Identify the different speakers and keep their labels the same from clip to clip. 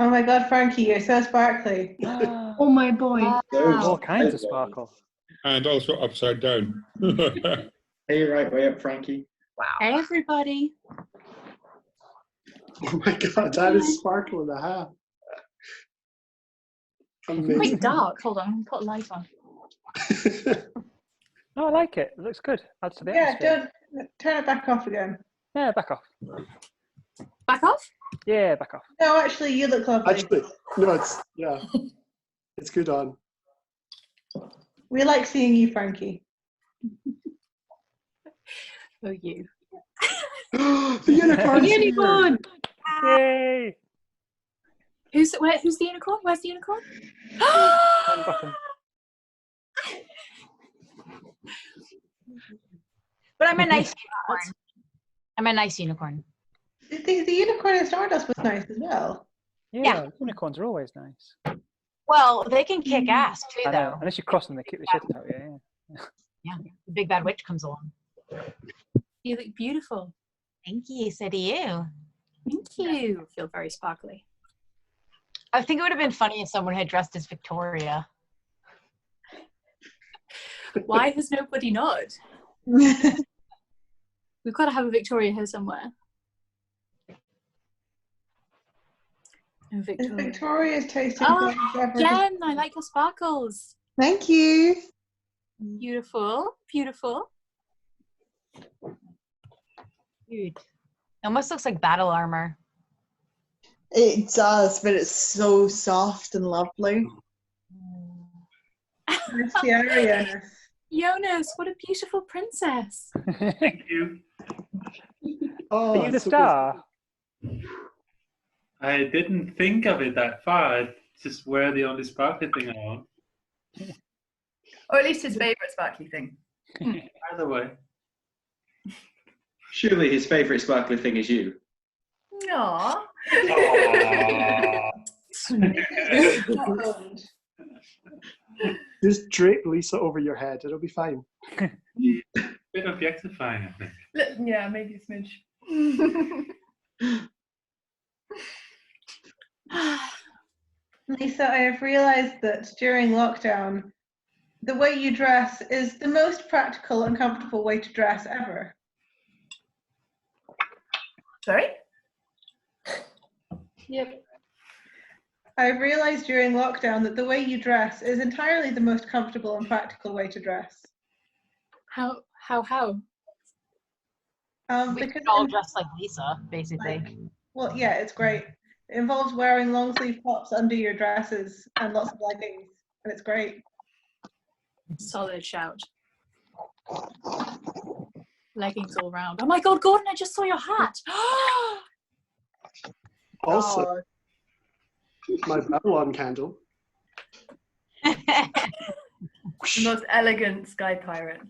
Speaker 1: Oh my God, Frankie, you're so sparkly.
Speaker 2: Oh my boy.
Speaker 3: All kinds of sparkle.
Speaker 4: And also upside down.
Speaker 5: Hey, right way up, Frankie.
Speaker 2: Wow. Hey, everybody.
Speaker 6: Oh my God, that is sparkle and a half. Amazing.
Speaker 2: Quite dark. Hold on, I'm gonna put a light on.
Speaker 3: No, I like it. It looks good. Adds to the
Speaker 1: Yeah,
Speaker 3: atmosphere.
Speaker 1: don't turn it back off again.
Speaker 3: Yeah, back off.
Speaker 2: Back off?
Speaker 3: Yeah, back off.
Speaker 1: No, actually, you look lovely.
Speaker 6: Actually, no, it's good on.
Speaker 1: We like seeing you, Frankie.
Speaker 2: Oh, you.
Speaker 6: The unicorn!
Speaker 2: Unicorn!
Speaker 3: Yay!
Speaker 2: Who's the unicorn? Where's the unicorn?
Speaker 3: On button.
Speaker 7: But I'm a nice unicorn. I'm a nice unicorn.
Speaker 1: The unicorn in Stardust was nice as well.
Speaker 3: Yeah, unicorns are always nice.
Speaker 7: Well, they can kick ass too,
Speaker 3: I know.
Speaker 7: though.
Speaker 3: Unless you cross them, they kick the shit out of you. Yeah.
Speaker 7: Yeah, the big bad witch comes along.
Speaker 2: You look beautiful.
Speaker 7: Thank you. So do you.
Speaker 2: Thank you. I feel very sparkly.
Speaker 7: I think it would have been funny if someone had dressed as Victoria.
Speaker 2: Why has nobody not? We've got to have a Victoria here somewhere. No Victoria.
Speaker 1: Victoria's tasting
Speaker 2: Oh,
Speaker 1: things.
Speaker 2: Jen, I like your sparkles.
Speaker 1: Thank you.
Speaker 2: Beautiful, beautiful.
Speaker 7: Dude, it almost looks like battle armor.
Speaker 8: It does, but it's so soft and lovely.
Speaker 1: Area.
Speaker 2: Jonas, what a beautiful princess.
Speaker 9: Thank you.
Speaker 6: Oh,
Speaker 3: Are you the
Speaker 6: so
Speaker 3: star?
Speaker 9: I didn't think of it that far. I just wear the only sparkly thing I want.
Speaker 10: Or at least his favourite sparkly thing.
Speaker 9: Either way.
Speaker 5: Surely his favourite sparkly thing is you.
Speaker 10: Aww.
Speaker 6: Just drape Lisa over your head. It'll be fine.
Speaker 9: Bit objectifying, I think.
Speaker 10: Yeah, maybe a smidge.
Speaker 1: Lisa, I have realized that during lockdown, the way you dress is the most practical and comfortable way to dress ever.
Speaker 10: Sorry?
Speaker 1: Yep. I've realized during lockdown that the way you dress is entirely the most comfortable and practical way to dress.
Speaker 2: How?
Speaker 7: We
Speaker 1: Because
Speaker 7: could all dress like Lisa, basically.
Speaker 1: well, yeah, it's great. It involves wearing long sleeve tops under your dresses and lots of leggings, and it's great.
Speaker 2: Solid shout. Leggings all round. Oh my God, Gordon, I just saw your hat.
Speaker 6: Also, my Babylon candle.
Speaker 10: The most elegant sky pirate.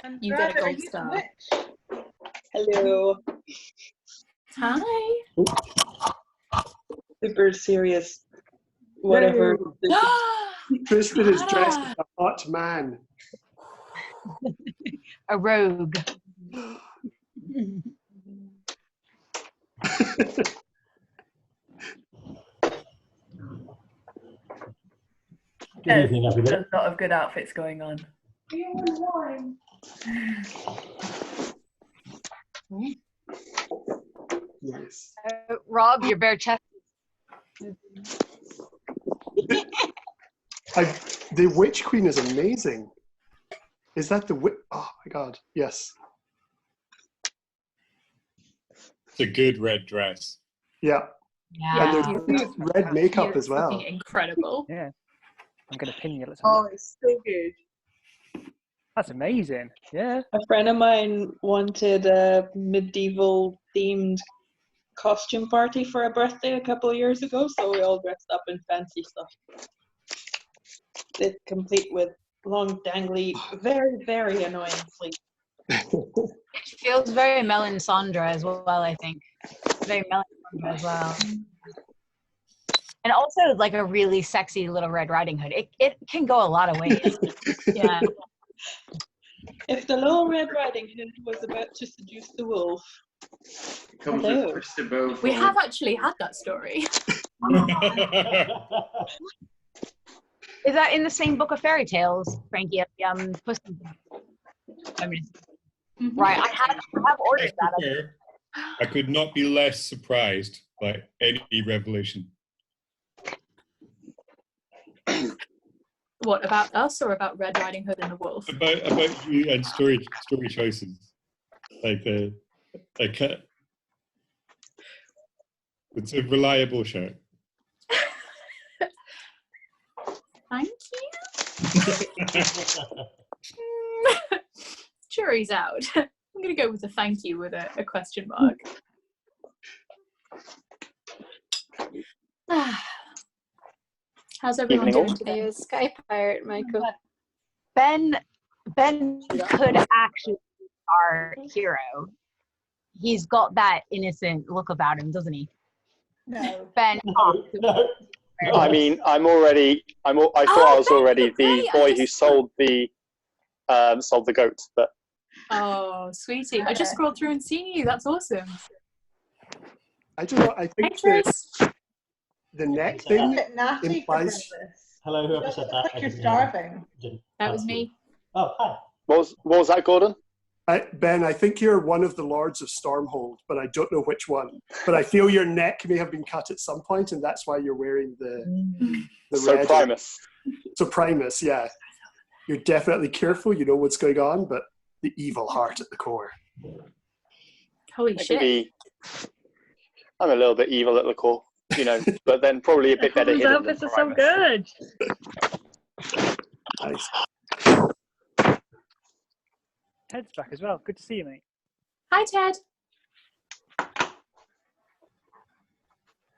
Speaker 1: And
Speaker 2: You get a
Speaker 1: Brad, are
Speaker 2: gold
Speaker 1: you
Speaker 2: star.
Speaker 1: the witch?
Speaker 8: Hello.
Speaker 2: Hi.
Speaker 8: Super serious. Whatever.
Speaker 6: Tristan is dressed as a hot man.
Speaker 7: A rogue.
Speaker 10: There's a lot of good outfits going on.
Speaker 6: Yes.
Speaker 7: Rob, you're bare chested.
Speaker 6: The Witch Queen is amazing. Is that the witch? Oh my God, yes.
Speaker 4: It's a good red dress.
Speaker 6: Yeah.
Speaker 7: Yeah.
Speaker 6: And there's red makeup as well.
Speaker 2: Incredible.
Speaker 3: Yeah. I'm going to pin you. Let's have a
Speaker 8: Oh,
Speaker 3: look.
Speaker 8: it's so good.
Speaker 3: That's amazing. Yeah.
Speaker 8: A friend of mine wanted a medieval themed costume party for a birthday a couple of years ago, so we all dressed up in fancy stuff. It's complete with long, dangly, very, very annoying sleeves.
Speaker 7: It feels very Melisandre as well, I think. Very Melisandre as well. And also like a really sexy little Red Riding Hood. It can go a lot of ways.
Speaker 2: Yeah.
Speaker 8: If the Little Red Riding Hood was about to seduce the wolf.
Speaker 5: Comes
Speaker 8: Hello.
Speaker 5: with twisted bow.
Speaker 2: We have actually had that story.
Speaker 7: Is that in the same book of fairy tales, Frankie? Puss in Boots? Right, I have ordered that.
Speaker 4: I could not be less surprised by any revelation.
Speaker 2: What, about us or about Red Riding Hood and the Wolf?
Speaker 4: About you and story choices. It's a reliable show.
Speaker 2: Thank you. Jury's out. I'm going to go with a thank you with a question mark. How's everyone doing today?
Speaker 11: You're a sky pirate, Michael.
Speaker 7: Ben could actually be our hero. He's got that innocent look about him, doesn't he?
Speaker 1: No.
Speaker 7: Ben.
Speaker 12: I mean, I thought I was already the boy who sold the goat, but.
Speaker 2: Oh, sweetie! I just scrolled through and seen you. That's awesome.
Speaker 6: I don't know. I think the neck thing implies.
Speaker 13: Hello, whoever said that.
Speaker 1: Like you're starving.
Speaker 2: That was me.
Speaker 13: Oh, hi.
Speaker 12: What was that, Gordon?
Speaker 6: Ben, I think you're one of the Lords of Stormhold, but I don't know which one. But I feel your neck may have been cut at some point, and that's why you're wearing the red.
Speaker 12: Primus.
Speaker 6: So Primus, yeah. You're definitely careful. You know what's going on, but the evil heart at the core.
Speaker 2: Holy shit!
Speaker 12: I'm a little bit evil at the core, you know, but then probably a bit better.
Speaker 14: These outfits are so good.
Speaker 6: Nice.
Speaker 3: Ted's back as well. Good to see you, mate.
Speaker 2: Hi, Ted.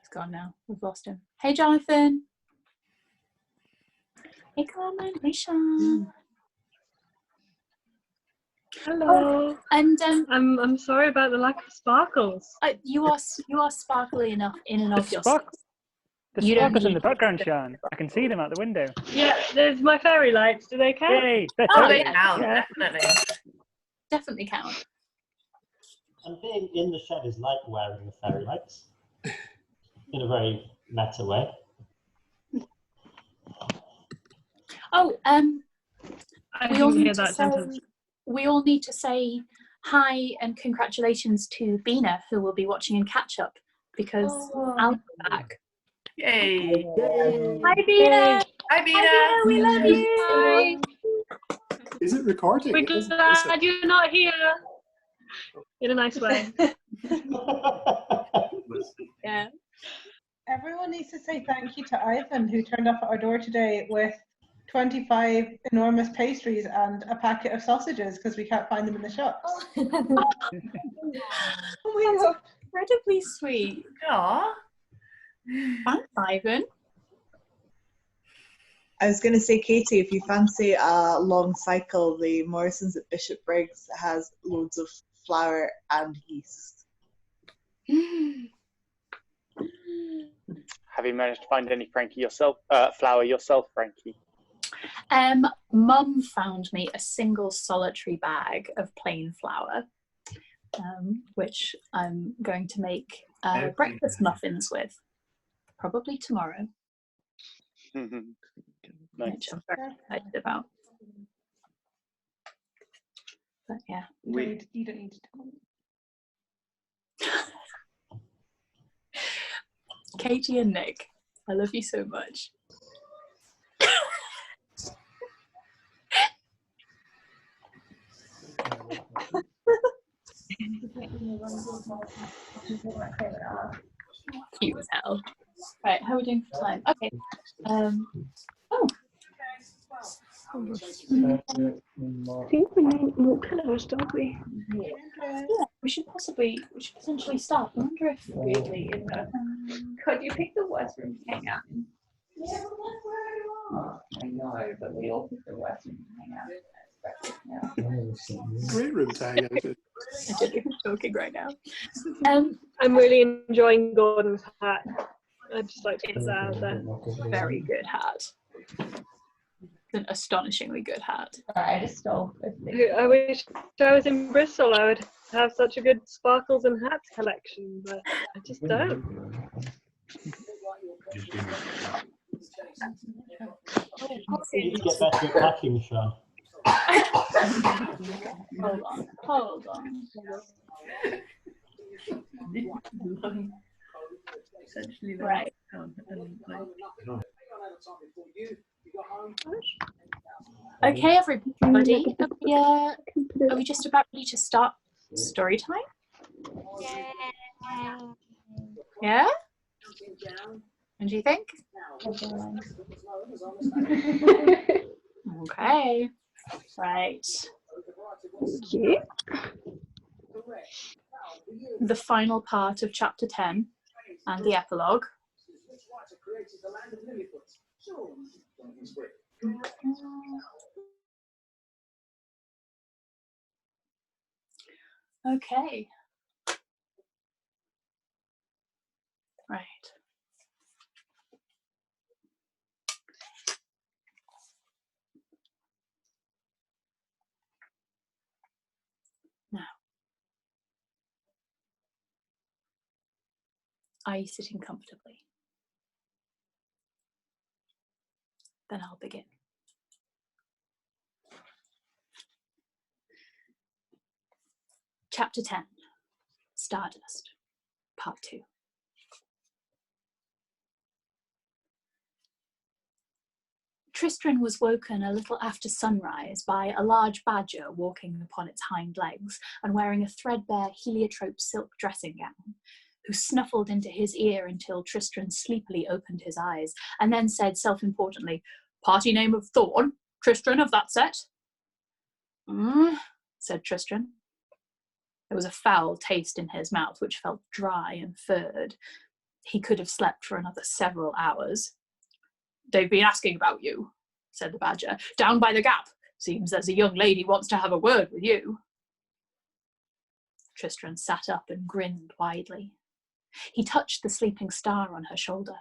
Speaker 2: He's gone now. We've lost him. Hey, Jonathan. Hey, Carmen. Hey, Sean.
Speaker 14: Hello.
Speaker 2: And
Speaker 14: I'm sorry about the lack of sparkles.
Speaker 2: You are sparkly enough in and of yourself.
Speaker 3: The sparkles in the background, Sean. I can see them out the window.
Speaker 14: Yeah, there's my fairy lights. Do they count?
Speaker 3: Yay!
Speaker 10: They count, definitely.
Speaker 2: Definitely count.
Speaker 13: And being in the shed is like wearing the fairy lights in a very meta way.
Speaker 2: Oh,
Speaker 14: I didn't hear that sentence.
Speaker 2: We all need to say hi and congratulations to Bina, who will be watching in catch up because I'll be back.
Speaker 10: Yay!
Speaker 2: Hi, Bina.
Speaker 10: Hi, Bina.
Speaker 2: We love you.
Speaker 14: Hi.
Speaker 6: Is it recording?
Speaker 14: We're glad you're not here. In a nice way.
Speaker 2: Yeah.
Speaker 1: Everyone needs to say thank you to Ivan, who turned up at our door today with 25 enormous pastries and a packet of sausages because we can't find them in the shops.
Speaker 2: Oh my God. Incredibly sweet.
Speaker 10: Aww.
Speaker 2: Thanks, Ivan.
Speaker 15: I was going to say, Katie, if you fancy a long cycle, the Morrison's at Bishop Briggs has loads of flour and yeast.
Speaker 12: Have you managed to find any flour yourself, Frankie?
Speaker 2: Mum found me a single solitary bag of plain flour, which I'm going to make breakfast muffins with, probably tomorrow.
Speaker 12: Nice.
Speaker 2: Which I'm very excited about. But yeah.
Speaker 1: You don't need to tell me.
Speaker 2: Katie and Nick, I love you so much. Cute as hell. Right, how are we doing for time? Okay.
Speaker 14: I think we need more colours, don't we?
Speaker 2: Yeah, we should potentially start. I wonder if weirdly in the
Speaker 10: Could you pick the worst room to hang out in?
Speaker 2: Yeah, but that's where you are.
Speaker 10: I know, but we all pick the worst room to hang out in.
Speaker 6: Great room to hang out in.
Speaker 2: I don't know who's talking right now.
Speaker 14: I'm really enjoying Gordon's hat. I'd just like to put that out there.
Speaker 2: Very good hat. An astonishingly good hat.
Speaker 10: Alright, I just stole.
Speaker 14: I wish I was in Bristol. I would have such a good sparkles and hats collection, but I just don't.
Speaker 13: You need to get better at packing, Sean.
Speaker 2: Hold on. Right. Okay, everybody. Are we just about ready to start story time? Yeah? What do you think? Okay. Right.
Speaker 14: Okay.
Speaker 2: The final part of chapter 10 and the epilogue. Okay. Right. Now, are you sitting comfortably? Then I'll begin. Chapter 10, Stardust, Part 2. Tristram was woken a little after sunrise by a large badger walking upon its hind legs and wearing a threadbare heliotrope silk dressing gown, who snuffled into his ear until Tristram sleepily opened his eyes and then said self-importantly, "Party name of Thorn, Tristram of that set?" Said Tristram. There was a foul taste in his mouth which felt dry and furred. He could have slept for another several hours. "They've been asking about you," said the badger, "down by the gap. Seems there's a young lady wants to have a word with you." Tristram sat up and grinned widely. He touched the sleeping star on her shoulder.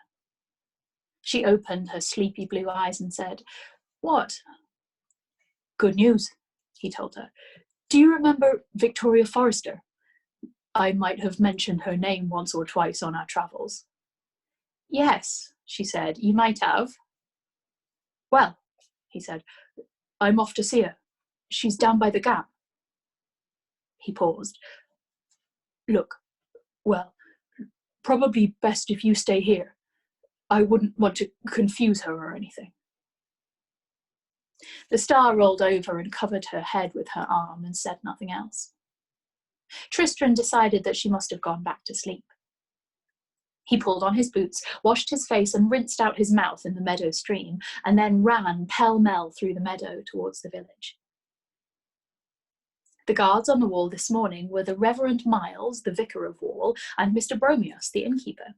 Speaker 2: She opened her sleepy blue eyes and said, "What?" "Good news," he told her. "Do you remember Victoria Forrester? I might have mentioned her name once or twice on our travels." "Yes," she said, "you might have." "Well," he said, "I'm off to see her. She's down by the gap." He paused. "Look, well, probably best if you stay here. I wouldn't want to confuse her or anything." The star rolled over and covered her head with her arm and said nothing else. Tristram decided that she must have gone back to sleep. He pulled on his boots, washed his face and rinsed out his mouth in the meadow stream, and then ran pell-mell through the meadow towards the village. The guards on the wall this morning were the Reverend Miles, the vicar of Wall, and Mr. Bromius, the innkeeper.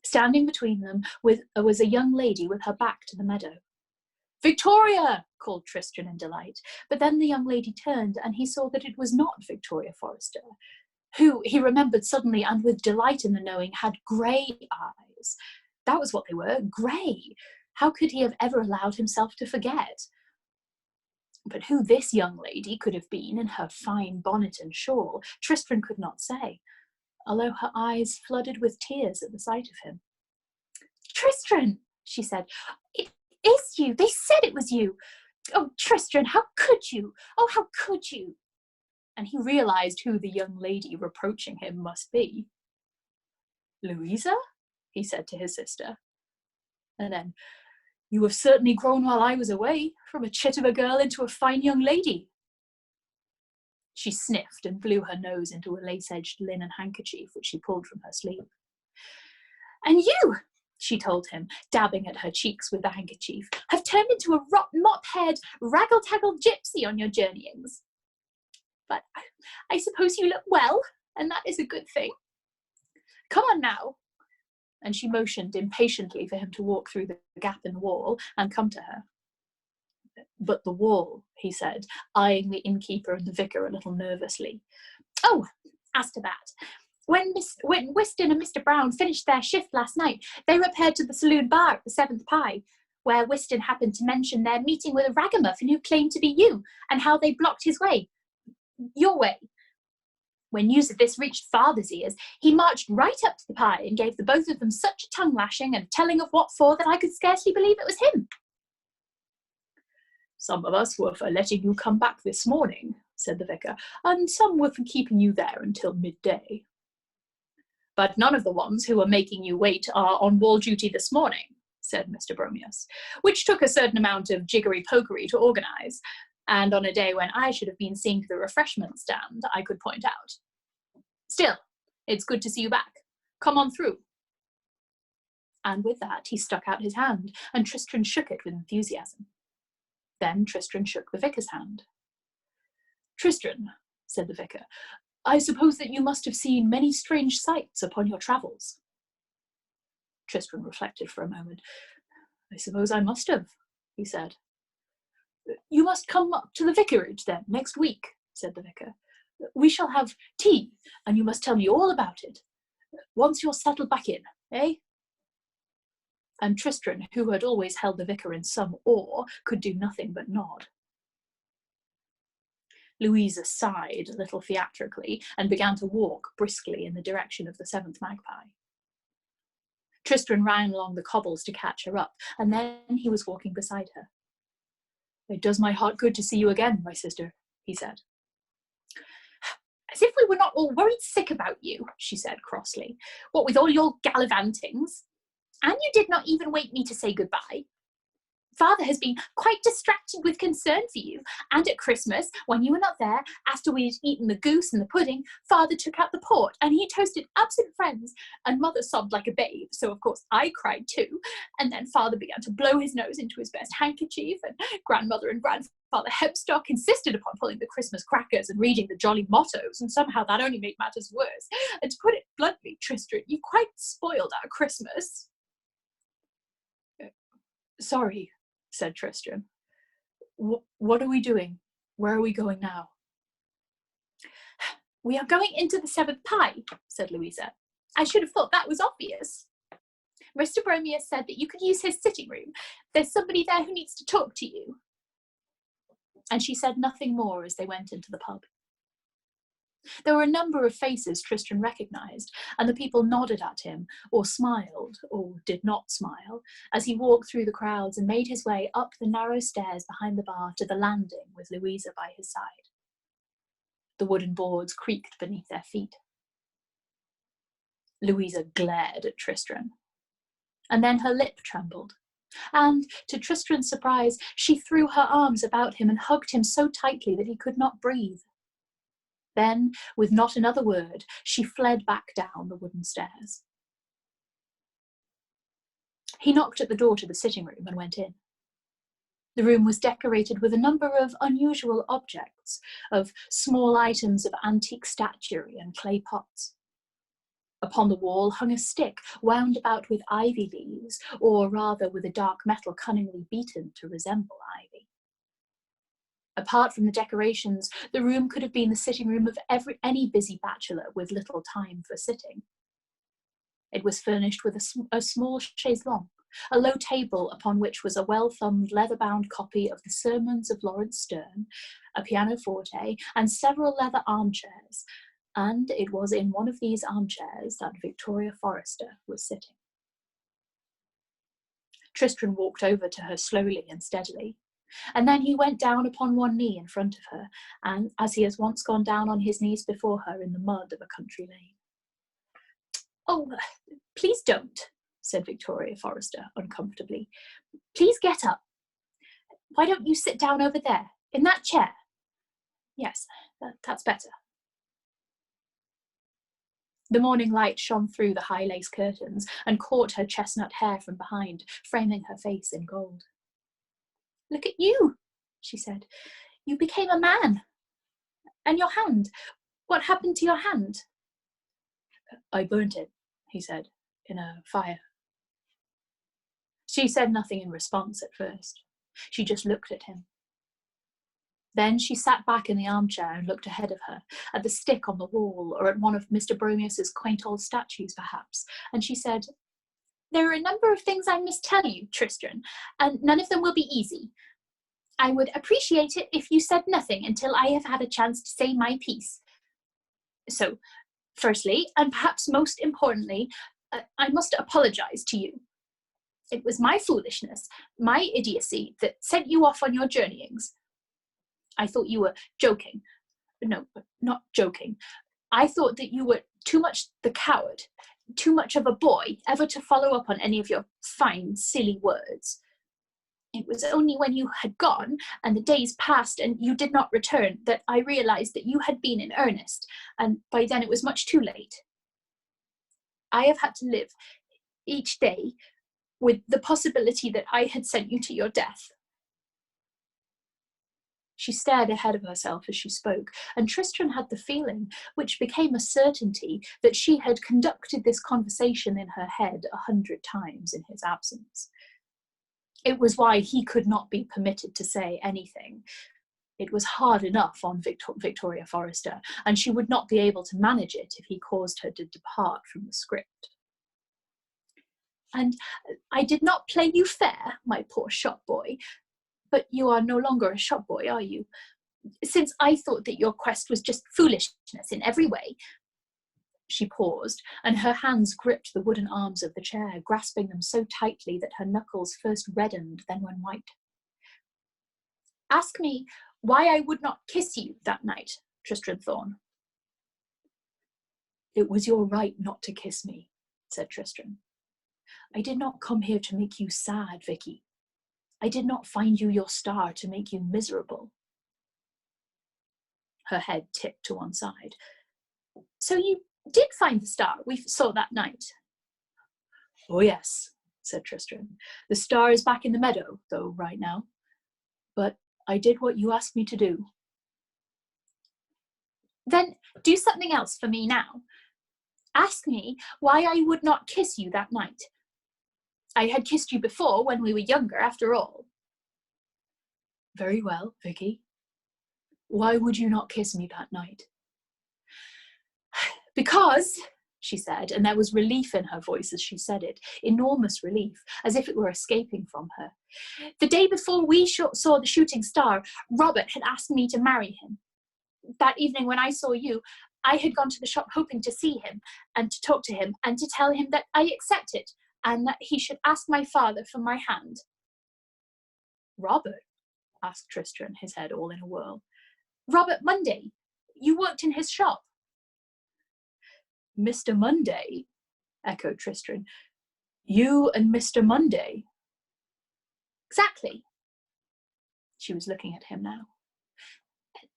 Speaker 2: Standing between them was a young lady with her back to the meadow. "Victoria!" called Tristram in delight, but then the young lady turned and he saw that it was not Victoria Forrester, who, he remembered suddenly and with delight in the knowing, had grey eyes. That was what they were, grey. How could he have ever allowed himself to forget? But who this young lady could have been in her fine bonnet and shawl, Tristram could not say, although her eyes flooded with tears at the sight of him. "Tristram," she said, "it is you. They said it was you. Oh, Tristram, how could you? Oh, how could you?" And he realised who the young lady reproaching him must be. "Louisa?" he said to his sister. And then, "You have certainly grown while I was away, from a chit of a girl into a fine young lady." She sniffed and blew her nose into a lace-edged linen handkerchief which she pulled from her sleeve. "And you," she told him, dabbing at her cheeks with the handkerchief, "have turned into a mop-haired, raggle-taggle gypsy on your journeyings. But I suppose you look well, and that is a good thing. Come on now." And she motioned impatiently for him to walk through the gap in the wall and come to her. "But the wall," he said, eyeing the innkeeper and the vicar a little nervously. "Oh, as to that, when Whiston and Mr. Brown finished their shift last night, they repaired to the saloon bar at the Seventh Pie, where Whiston happened to mention their meeting with a ragamuffin who claimed to be you, and how they blocked his way. Your way. When news of this reached father's ears, he marched right up to the pie and gave the both of them such a tongue lashing and telling of what for that I could scarcely believe it was him. Some of us were for letting you come back this morning, said the vicar, and some were for keeping you there until midday. But none of the ones who were making you wait are on wall duty this morning, said Mr. Bromius, which took a certain amount of jiggery-pokery to organise, and on a day when I should have been seeing to the refreshment stand, I could point out. Still, it's good to see you back. Come on through. And with that, he stuck out his hand, and Tristram shook it with enthusiasm. Then Tristram shook the vicar's hand. Tristram, said the vicar, I suppose that you must have seen many strange sights upon your travels. Tristram reflected for a moment. I suppose I must have, he said. You must come up to the vicarage then, next week, said the vicar. We shall have tea, and you must tell me all about it. Once you're settled back in, eh? And Tristram, who had always held the vicar in some awe, could do nothing but nod. Louisa sighed a little theatrically and began to walk briskly in the direction of the Seventh Magpie. Tristram ran along the cobbles to catch her up, and then he was walking beside her. It does my heart good to see you again, my sister, he said. As if we were not all worried sick about you, she said crossly. What with all your gallivantings? And you did not even wait me to say goodbye. Father has been quite distracted with concern for you, and at Christmas, when you were not there, after we had eaten the goose and the pudding, Father took out the port, and he toasted absent friends, and Mother sobbed like a babe, so of course I cried too, and then Father began to blow his nose into his best handkerchief, and Grandmother and Grandfather Hepstock insisted upon pulling the Christmas crackers and reading the jolly mottos, and somehow that only made matters worse. And to put it bluntly, Tristram, you quite spoiled our Christmas. Sorry, said Tristram. What are we doing? Where are we going now? We are going into the Seventh Pie, said Louisa. I should have thought that was obvious. Mr. Bromius said that you could use his sitting room. There's somebody there who needs to talk to you. And she said nothing more as they went into the pub. There were a number of faces Tristram recognised, and the people nodded at him, or smiled, or did not smile, as he walked through the crowds and made his way up the narrow stairs behind the bar to the landing with Louisa by his side. The wooden boards creaked beneath their feet. Louisa glared at Tristram, and then her lip trembled, and, to Tristram's surprise, she threw her arms about him and hugged him so tightly that he could not breathe. Then, with not another word, she fled back down the wooden stairs. He knocked at the door to the sitting room and went in. The room was decorated with a number of unusual objects, of small items of antique statuary and clay pots. Upon the wall hung a stick wound about with ivy leaves, or rather with a dark metal cunningly beaten to resemble ivy. Apart from the decorations, the room could have been the sitting room of any busy bachelor with little time for sitting. It was furnished with a small chaise longue, a low table upon which was a well-thumbed leather-bound copy of the Sermons of Lawrence Sterne, a pianoforte, and several leather armchairs, and it was in one of these armchairs that Victoria Forrester was sitting. Tristram walked over to her slowly and steadily, and then he went down upon one knee in front of her, and as he has once gone down on his knees before her in the mud of a country lane. Oh, please don't, said Victoria Forrester uncomfortably. Please get up. Why don't you sit down over there, in that chair? Yes, that's better. The morning light shone through the high lace curtains and caught her chestnut hair from behind, framing her face in gold. Look at you, she said. You became a man. And your hand. What happened to your hand? I burnt it, he said, in a fire. She said nothing in response at first. She just looked at him. Then she sat back in the armchair and looked ahead of her, at the stick on the wall, or at one of Mr. Bromius's quaint old statues, perhaps, and she said, There are a number of things I must tell you, Tristram, and none of them will be easy. I would appreciate it if you said nothing until I have had a chance to say my piece. So, firstly, and perhaps most importantly, I must apologise to you. It was my foolishness, my idiocy that sent you off on your journeyings. I thought you were joking. No, not joking. I thought that you were too much the coward, too much of a boy ever to follow up on any of your fine, silly words. It was only when you had gone and the days passed and you did not return that I realised that you had been in earnest, and by then it was much too late. I have had to live each day with the possibility that I had sent you to your death. She stared ahead of herself as she spoke, and Tristan had the feeling, which became a certainty, that she had conducted this conversation in her head 100 times in his absence. It was why he could not be permitted to say anything. It was hard enough on Victoria Forrester, and she would not be able to manage it if he caused her to depart from the script. And I did not play you fair, my poor shop boy. But you are no longer a shop boy, are you? Since I thought that your quest was just foolishness in every way. She paused, and her hands gripped the wooden arms of the chair, grasping them so tightly that her knuckles first reddened, then went white. Ask me why I would not kiss you that night, Tristram Thorne. It was your right not to kiss me, said Tristram. I did not come here to make you sad, Vicky. I did not find you your star to make you miserable. Her head tipped to one side. So you did find the star we saw that night? Oh yes, said Tristram. The star is back in the meadow, though, right now. But I did what you asked me to do. Then do something else for me now. Ask me why I would not kiss you that night. I had kissed you before when we were younger, after all. Very well, Vicky. Why would you not kiss me that night? Because, she said, and there was relief in her voice as she said it, enormous relief, as if it were escaping from her. The day before we saw the shooting star, Robert had asked me to marry him. That evening when I saw you, I had gone to the shop hoping to see him and to talk to him and to tell him that I accepted and that he should ask my father for my hand. Robert? Asked Tristram, his head all in a whirl. Robert Monday. You worked in his shop. Mr. Monday? Echoed Tristram. You and Mr. Monday? Exactly. She was looking at him now.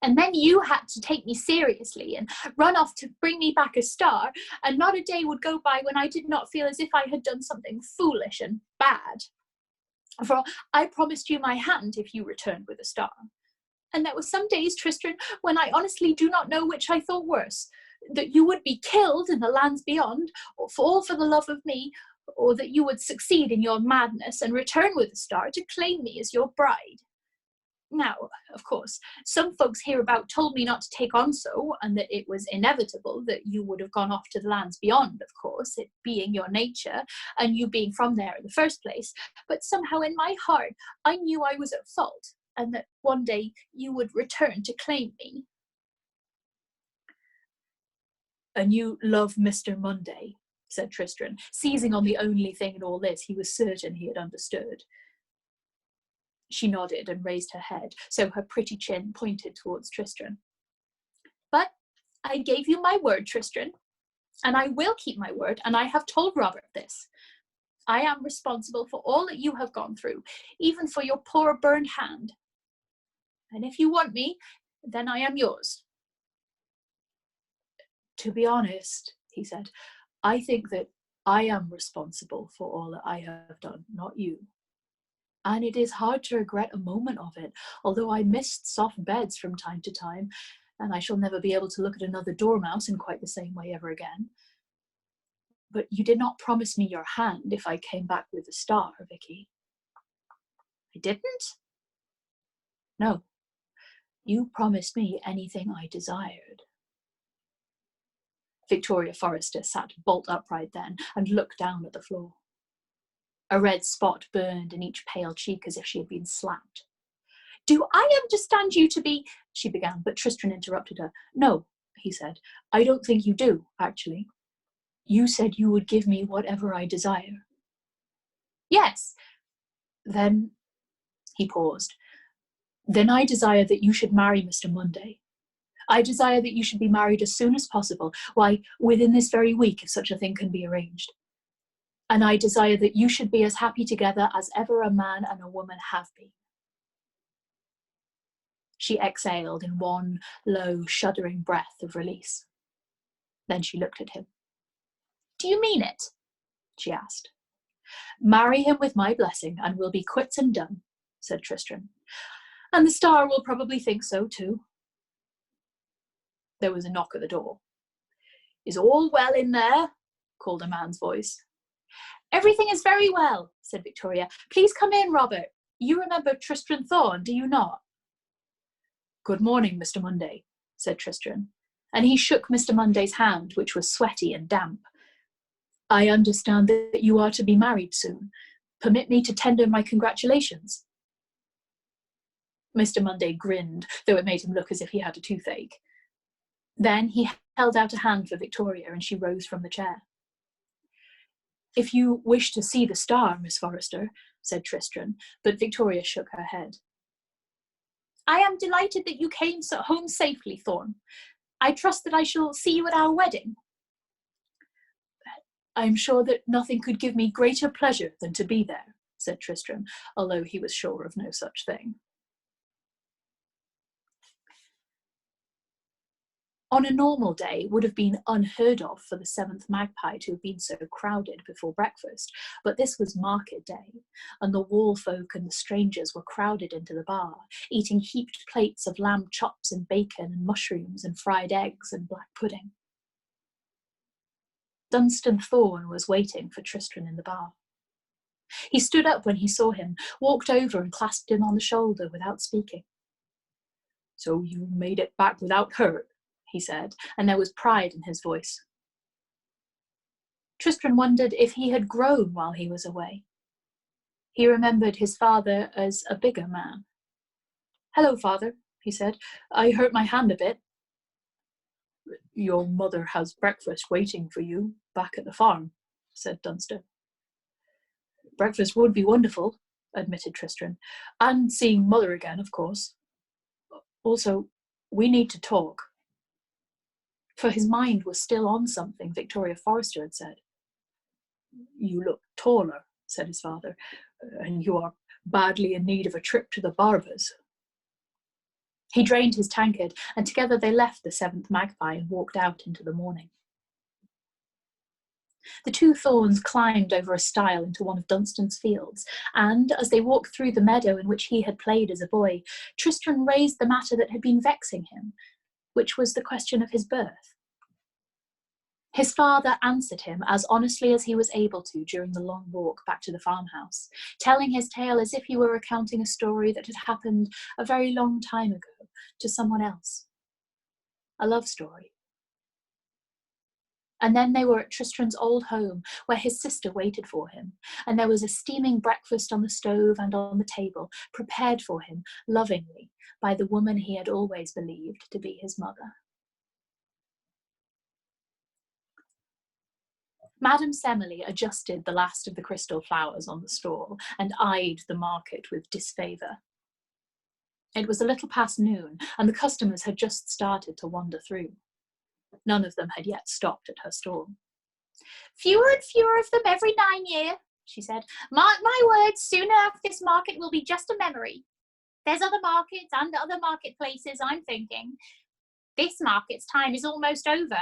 Speaker 2: And then you had to take me seriously and run off to bring me back a star, and not a day would go by when I did not feel as if I had done something foolish and bad. For I promised you my hand if you returned with a star. And there were some days, Tristram, when I honestly do not know which I thought worse, that you would be killed in the lands beyond, or all for the love of me, or that you would succeed in your madness and return with a star to claim me as your bride. Now, of course, some folks hereabout told me not to take on so, and that it was inevitable that you would have gone off to the lands beyond, of course, it being your nature, and you being from there in the first place. But somehow in my heart, I knew I was at fault, and that one day you would return to claim me. And you love Mr. Monday, said Tristram, seizing on the only thing in all this he was certain he had understood. She nodded and raised her head, so her pretty chin pointed towards Tristram. But I gave you my word, Tristram, and I will keep my word, and I have told Robert this. I am responsible for all that you have gone through, even for your poor burned hand. And if you want me, then I am yours. To be honest, he said, I think that I am responsible for all that I have done, not you. And it is hard to regret a moment of it, although I missed soft beds from time to time, and I shall never be able to look at another dormouse in quite the same way ever again. But you did not promise me your hand if I came back with a star, Vicky. I didn't? No. You promised me anything I desired. Victoria Forrester sat bolt upright then and looked down at the floor. A red spot burned in each pale cheek as if she had been slapped. Do I understand you to be, she began, but Tristram interrupted her. No, he said. I don't think you do, actually. You said you would give me whatever I desire. Yes. Then, he paused. Then I desire that you should marry Mr. Monday. I desire that you should be married as soon as possible, why, within this very week, if such a thing can be arranged. And I desire that you should be as happy together as ever a man and a woman have been. She exhaled in one low, shuddering breath of release. Then she looked at him. Do you mean it? She asked. Marry him with my blessing, and we'll be quits and done, said Tristram. And the star will probably think so too. There was a knock at the door. Is all well in there? Called a man's voice. Everything is very well, said Victoria. Please come in, Robert. You remember Tristram Thorne, do you not? Good morning, Mr. Monday, said Tristram, and he shook Mr. Monday's hand, which was sweaty and damp. I understand that you are to be married soon. Permit me to tender my congratulations. Mr. Monday grinned, though it made him look as if he had a toothache. Then he held out a hand for Victoria, and she rose from the chair. If you wish to see the star, Miss Forrester, said Tristram, but Victoria shook her head. I am delighted that you came home safely, Thorne. I trust that I shall see you at our wedding. I am sure that nothing could give me greater pleasure than to be there, said Tristram, although he was sure of no such thing. On a normal day would have been unheard of for the seventh magpie to have been so crowded before breakfast, but this was market day, and the wall folk and the strangers were crowded into the bar, eating heaped plates of lamb chops and bacon and mushrooms and fried eggs and black pudding. Dunstan Thorne was waiting for Tristram in the bar. He stood up when he saw him, walked over and clasped him on the shoulder without speaking. So you made it back without hurt, he said, and there was pride in his voice. Tristram wondered if he had grown while he was away. He remembered his father as a bigger man. Hello, father, he said. I hurt my hand a bit. Your mother has breakfast waiting for you back at the farm, said Dunstan. Breakfast would be wonderful, admitted Tristram, and seeing mother again, of course. Also, we need to talk. For his mind was still on something Victoria Forrester had said. You look taller, said his father, and you are badly in need of a trip to the barber's. He drained his tankard, and together they left the seventh magpie and walked out into the morning. The two Thorns climbed over a stile into one of Dunstan's fields, and as they walked through the meadow in which he had played as a boy, Tristram raised the matter that had been vexing him, which was the question of his birth. His father answered him as honestly as he was able to during the long walk back to the farmhouse, telling his tale as if he were recounting a story that had happened a very long time ago to someone else. A love story. And then they were at Tristram's old home, where his sister waited for him, and there was a steaming breakfast on the stove and on the table, prepared for him lovingly by the woman he had always believed to be his mother. Madame Semele adjusted the last of the crystal flowers on the stall and eyed the market with disfavour. It was a little past noon, and the customers had just started to wander through. None of them had yet stopped at her stall. Fewer and fewer of them every 9 years, she said. Mark my words, soon enough this market will be just a memory. There's other markets and other marketplaces, I'm thinking. This market's time is almost over.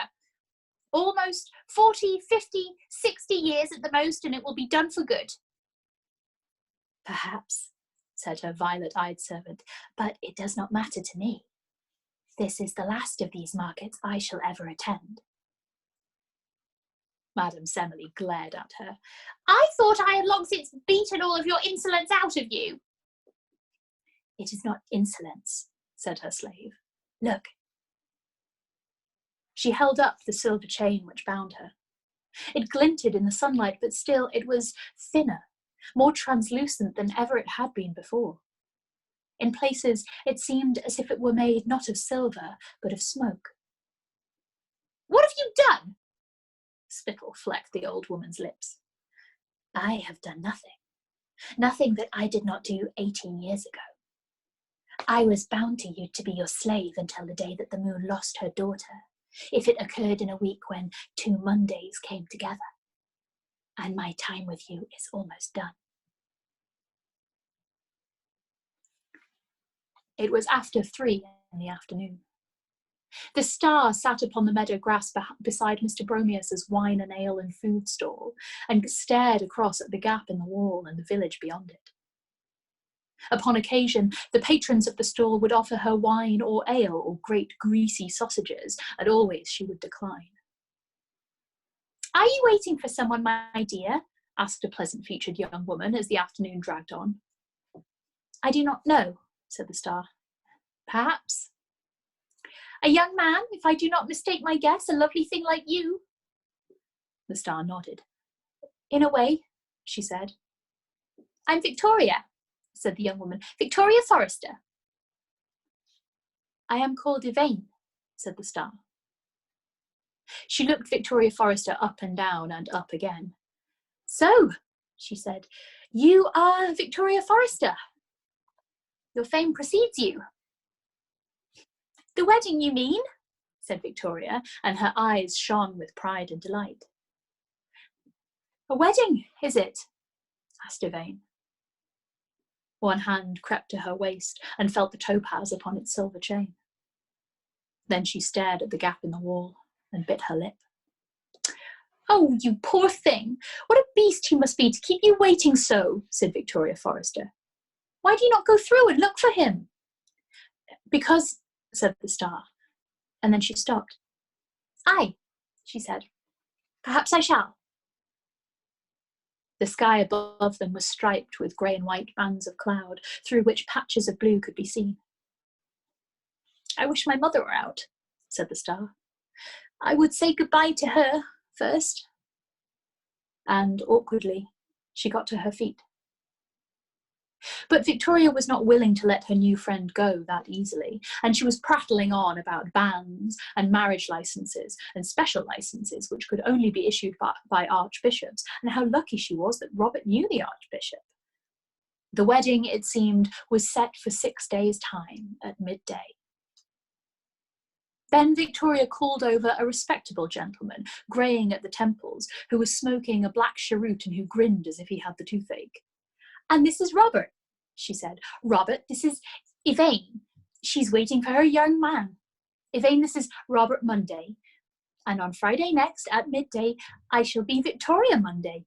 Speaker 2: Almost 40, 50, 60 years at the most, and it will be done for good. Perhaps, said her violet-eyed servant, but it does not matter to me. This is the last of these markets I shall ever attend. Madame Semele glared at her. I thought I had long since beaten all of your insolence out of you. It is not insolence, said her slave. Look. She held up the silver chain which bound her. It glinted in the sunlight, but still it was thinner, more translucent than ever it had been before. In places it seemed as if it were made not of silver, but of smoke. What have you done? Spittle flecked the old woman's lips. I have done nothing. Nothing that I did not do 18 years ago. I was bound to you to be your slave until the day that the moon lost her daughter, if it occurred in a week when 2 Mondays came together. And my time with you is almost done. It was after 3 in the afternoon. The star sat upon the meadow grass beside Mr. Bromius's wine and ale and food stall, and stared across at the gap in the wall and the village beyond it. Upon occasion, the patrons of the stall would offer her wine or ale or great greasy sausages, and always she would decline. Are you waiting for someone, my dear? Asked a pleasant-featured young woman as the afternoon dragged on. I do not know, said the star. Perhaps. A young man, if I do not mistake my guess, a lovely thing like you. The star nodded. In a way, she said. I'm Victoria, said the young woman. Victoria Forrester. I am called Yvain, said the star. She looked Victoria Forrester up and down and up again. So, she said, you are Victoria Forrester. Your fame precedes you. The wedding, you mean? Said Victoria, and her eyes shone with pride and delight. A wedding, is it? Asked Yvain. One hand crept to her waist and felt the topaz upon its silver chain. Then she stared at the gap in the wall and bit her lip. Oh, you poor thing! What a beast he must be to keep you waiting so, said Victoria Forrester. Why do you not go through and look for him? Because, said the star, and then she stopped. Aye, she said. Perhaps I shall. The sky above them was striped with grey and white bands of cloud, through which patches of blue could be seen. I wish my mother were out, said the star. I would say goodbye to her first. And awkwardly, she got to her feet. But Victoria was not willing to let her new friend go that easily, and she was prattling on about bans and marriage licenses and special licenses which could only be issued by archbishops, and how lucky she was that Robert knew the archbishop. The wedding, it seemed, was set for 6 days' time at midday. Then Victoria called over a respectable gentleman, greying at the temples, who was smoking a black cheroot and who grinned as if he had the toothache. And this is Robert, she said. Robert, this is Yvain. She's waiting for her young man. Yvain, this is Robert Monday. And on Friday next, at midday, I shall be Victoria Monday.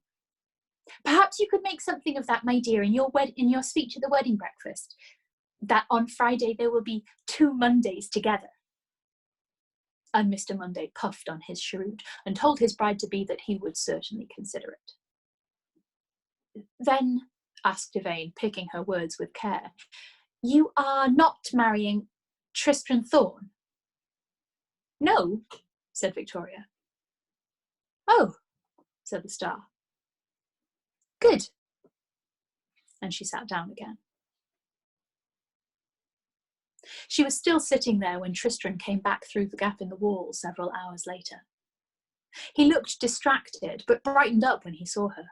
Speaker 2: Perhaps you could make something of that, my dear, in your speech at the wedding breakfast, that on Friday there will be 2 Mondays together. And Mr. Monday puffed on his cheroot and told his bride-to-be that he would certainly consider it. Then, asked Yvain, picking her words with care, you are not marrying Tristram Thorn? No, said Victoria. Oh, said the star. Good. And she sat down again. She was still sitting there when Tristram came back through the gap in the wall several hours later. He looked distracted, but brightened up when he saw her.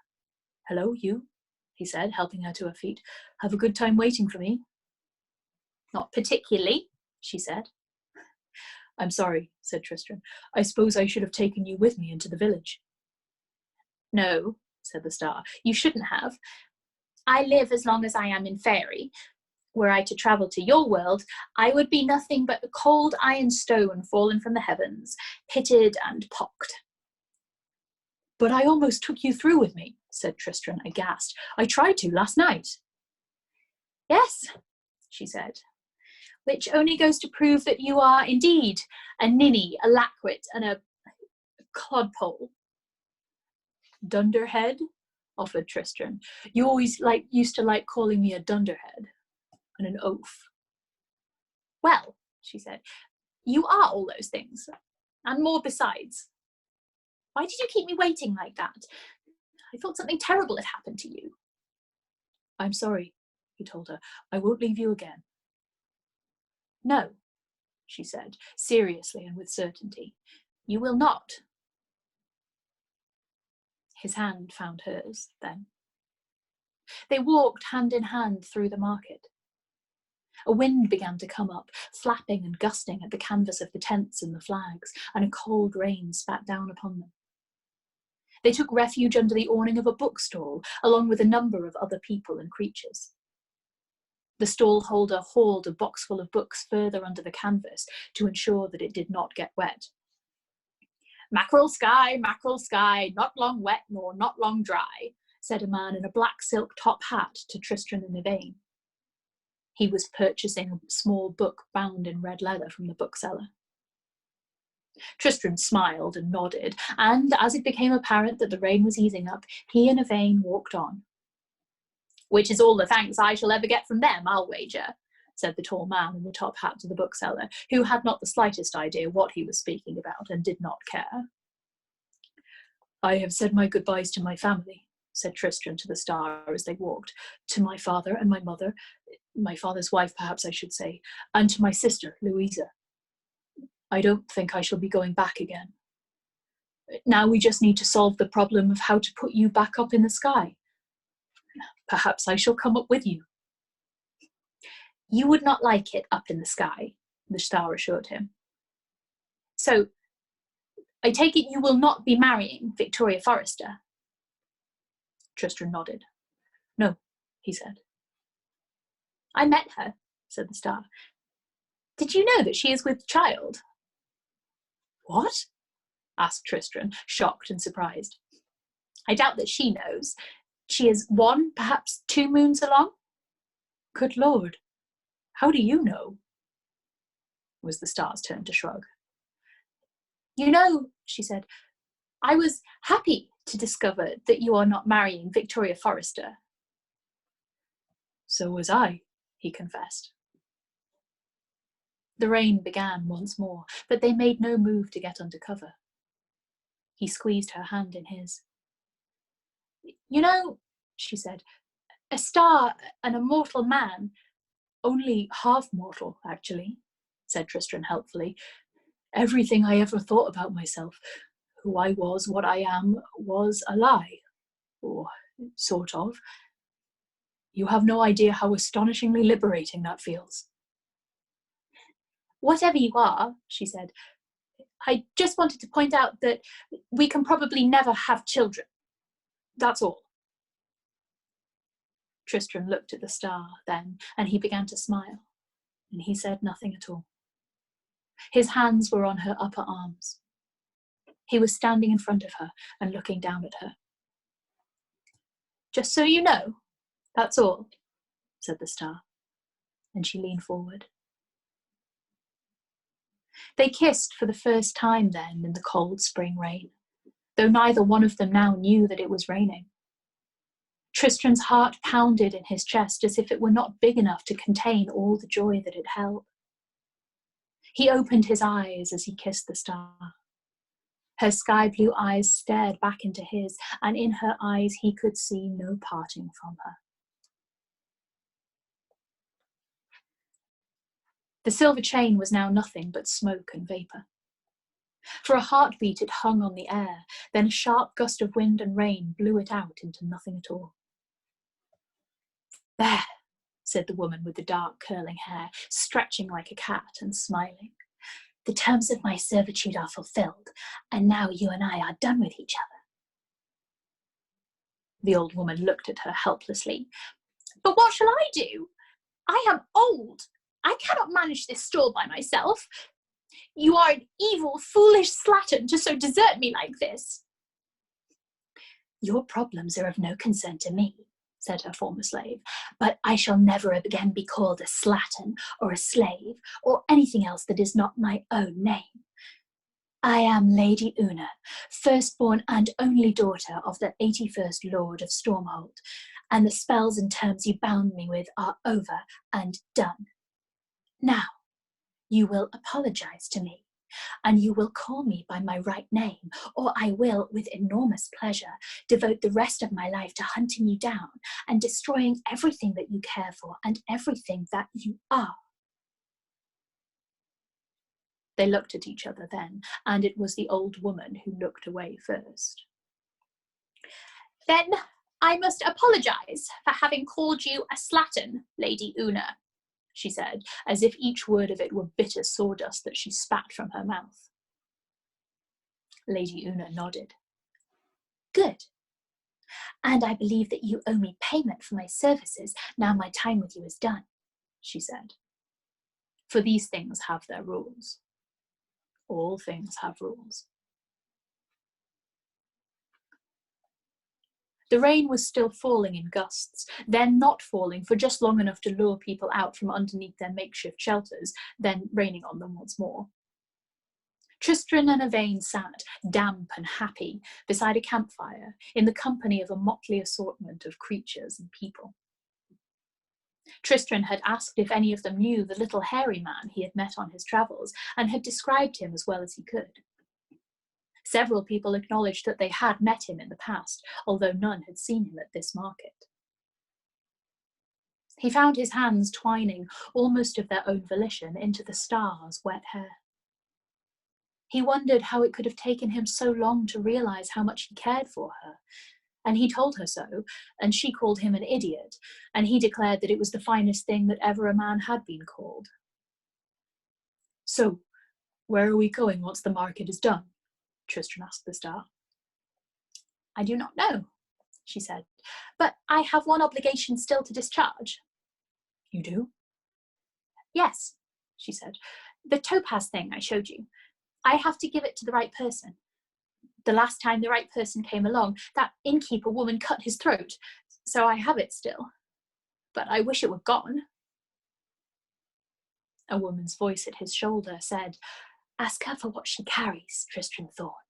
Speaker 2: Hello, you, he said, helping her to her feet. Have a good time waiting for me? Not particularly, she said. I'm sorry, said Tristram. I suppose I should have taken you with me into the village. No, said the star, you shouldn't have. I live as long as I am in Fairy. Were I to travel to your world, I would be nothing but a cold iron stone fallen from the heavens, pitted and pocked. But I almost took you through with me, said Tristram, aghast. I tried to last night. Yes, she said, which only goes to prove that you are indeed a ninny, a lackwit, and a clodpole. Dunderhead, offered Tristram. You always used to like calling me a dunderhead. And an oaf. Well, she said, you are all those things, and more besides. Why did you keep me waiting like that? I thought something terrible had happened to you. I'm sorry, he told her. I won't leave you again. No, she said, seriously and with certainty. You will not. His hand found hers then. They walked hand in hand through the market. A wind began to come up, flapping and gusting at the canvas of the tents and the flags, and a cold rain spat down upon them. They took refuge under the awning of a bookstall, along with a number of other people and creatures. The stall holder hauled a box full of books further under the canvas to ensure that it did not get wet. Mackerel sky, not long wet nor not long dry, said a man in a black silk top hat to Tristram and Yvain. He was purchasing a small book bound in red leather from the bookseller. Tristram smiled and nodded, and as it became apparent that the rain was easing up, he and Yvain walked on. Which is all the thanks I shall ever get from them, I'll wager, said the tall man in the top hat to the bookseller, who had not the slightest idea what he was speaking about and did not care. I have said my goodbyes to my family, said Tristram to the star as they walked, to my father and my mother, my father's wife perhaps I should say, and to my sister, Louisa. I don't think I shall be going back again. Now we just need to solve the problem of how to put you back up in the sky. Perhaps I shall come up with you. You would not like it up in the sky, the star assured him. So, I take it you will not be marrying Victoria Forrester? Tristram nodded. No, he said. I met her, said the star. Did you know that she is with child? What? Asked Tristram, shocked and surprised. I doubt that she knows. She is 1, perhaps 2 moons along. Good Lord, how do you know? Was the star's turn to shrug. You know, she said, I was happy to discover that you are not marrying Victoria Forrester. So was I, he confessed. The rain began once more, but they made no move to get under cover. He squeezed her hand in his. You know, she said, a star and a mortal man, only half mortal, actually, said Tristram helpfully. Everything I ever thought about myself, who I was, what I am, was a lie, or sort of. You have no idea how astonishingly liberating that feels. Whatever you are, she said, I just wanted to point out that we can probably never have children. That's all. Tristram looked at the star then, and he began to smile, and he said nothing at all. His hands were on her upper arms. He was standing in front of her and looking down at her. Just so you know, that's all, said the star, and she leaned forward. They kissed for the first time then in the cold spring rain, though neither one of them now knew that it was raining. Tristram's heart pounded in his chest as if it were not big enough to contain all the joy that it held. He opened his eyes as he kissed the star. Her sky-blue eyes stared back into his, and in her eyes he could see no parting from her. The silver chain was now nothing but smoke and vapour. For a heartbeat it hung on the air, then a sharp gust of wind and rain blew it out into nothing at all. There, said the woman with the dark curling hair, stretching like a cat and smiling. The terms of my servitude are fulfilled, and now you and I are done with each other. The old woman looked at her helplessly. But what shall I do? I am old. I cannot manage this stall by myself. You are an evil, foolish slattern to so desert me like this. Your problems are of no concern to me, said her former slave, but I shall never again be called a slattern or a slave or anything else that is not my own name. I am Lady Una, firstborn and only daughter of the 81st Lord of Stormhold, and the spells and terms you bound me with are over and done. Now, you will apologize to me, and you will call me by my right name, or I will, with enormous pleasure, devote the rest of my life to hunting you down and destroying everything that you care for and everything that you are. They looked at each other then, and it was the old woman who looked away first. "Then I must apologise for having called you a slattern, Lady Una," she said, as if each word of it were bitter sawdust that she spat from her mouth. Lady Una nodded. "Good. And I believe that you owe me payment for my services now my time with you is done," she said. For these things have their rules. All things have rules. The rain was still falling in gusts, then not falling for just long enough to lure people out from underneath their makeshift shelters, then raining on them once more. Tristram and Yvain sat, damp and happy, beside a campfire, in the company of a motley assortment of creatures and people. Tristram had asked if any of them knew the little hairy man he had met on his travels, and had described him as well as he could. Several people acknowledged that they had met him in the past, although none had seen him at this market. He found his hands twining, almost of their own volition, into the star's wet hair. He wondered how it could have taken him so long to realise how much he cared for her, and he told her so, and she called him an idiot, and he declared that it was the finest thing that ever a man had been called. "So, where are we going once the market is done?" Tristram asked the star. "I do not know," she said, "but I have one obligation still to discharge." "You do?" "Yes," she said, "the topaz thing I showed you. I have to give it to the right person. The last time the right person came along, that innkeeper woman cut his throat, so I have it still. But I wish it were gone." A woman's voice at his shoulder said, "Ask her for what she carries, Tristram Thorn."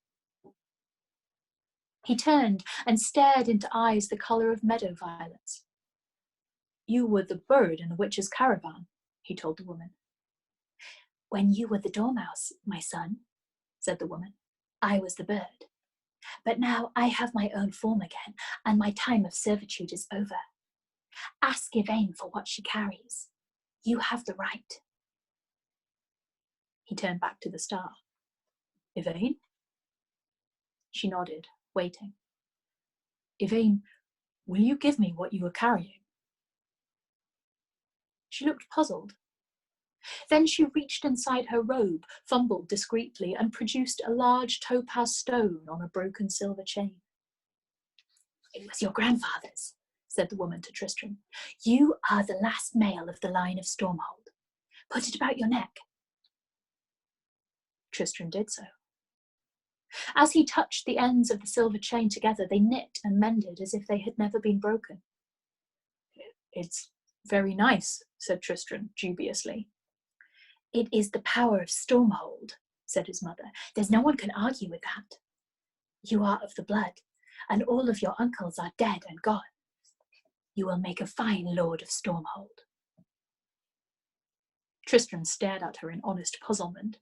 Speaker 2: He turned and stared into eyes the colour of meadow violets. "You were the bird in the witch's caravan," he told the woman. "When you were the dormouse, my son," said the woman, "I was the bird. But now I have my own form again, and my time of servitude is over. Ask Yvain for what she carries. You have the right." He turned back to the star. "Yvain?" She nodded, waiting. "Yvain, will you give me what you are carrying?" She looked puzzled. Then she reached inside her robe, fumbled discreetly, and produced a large topaz stone on a broken silver chain. "It was your grandfather's," said the woman to Tristram. "You are the last male of the line of Stormhold. Put it about your neck." Tristram did so. As he touched the ends of the silver chain together, they knit and mended as if they had never been broken. "It's very nice," said Tristram dubiously. "It is the power of Stormhold," said his mother. "There's no one can argue with that. You are of the blood, and all of your uncles are dead and gone. You will make a fine lord of Stormhold." Tristram stared at her in honest puzzlement.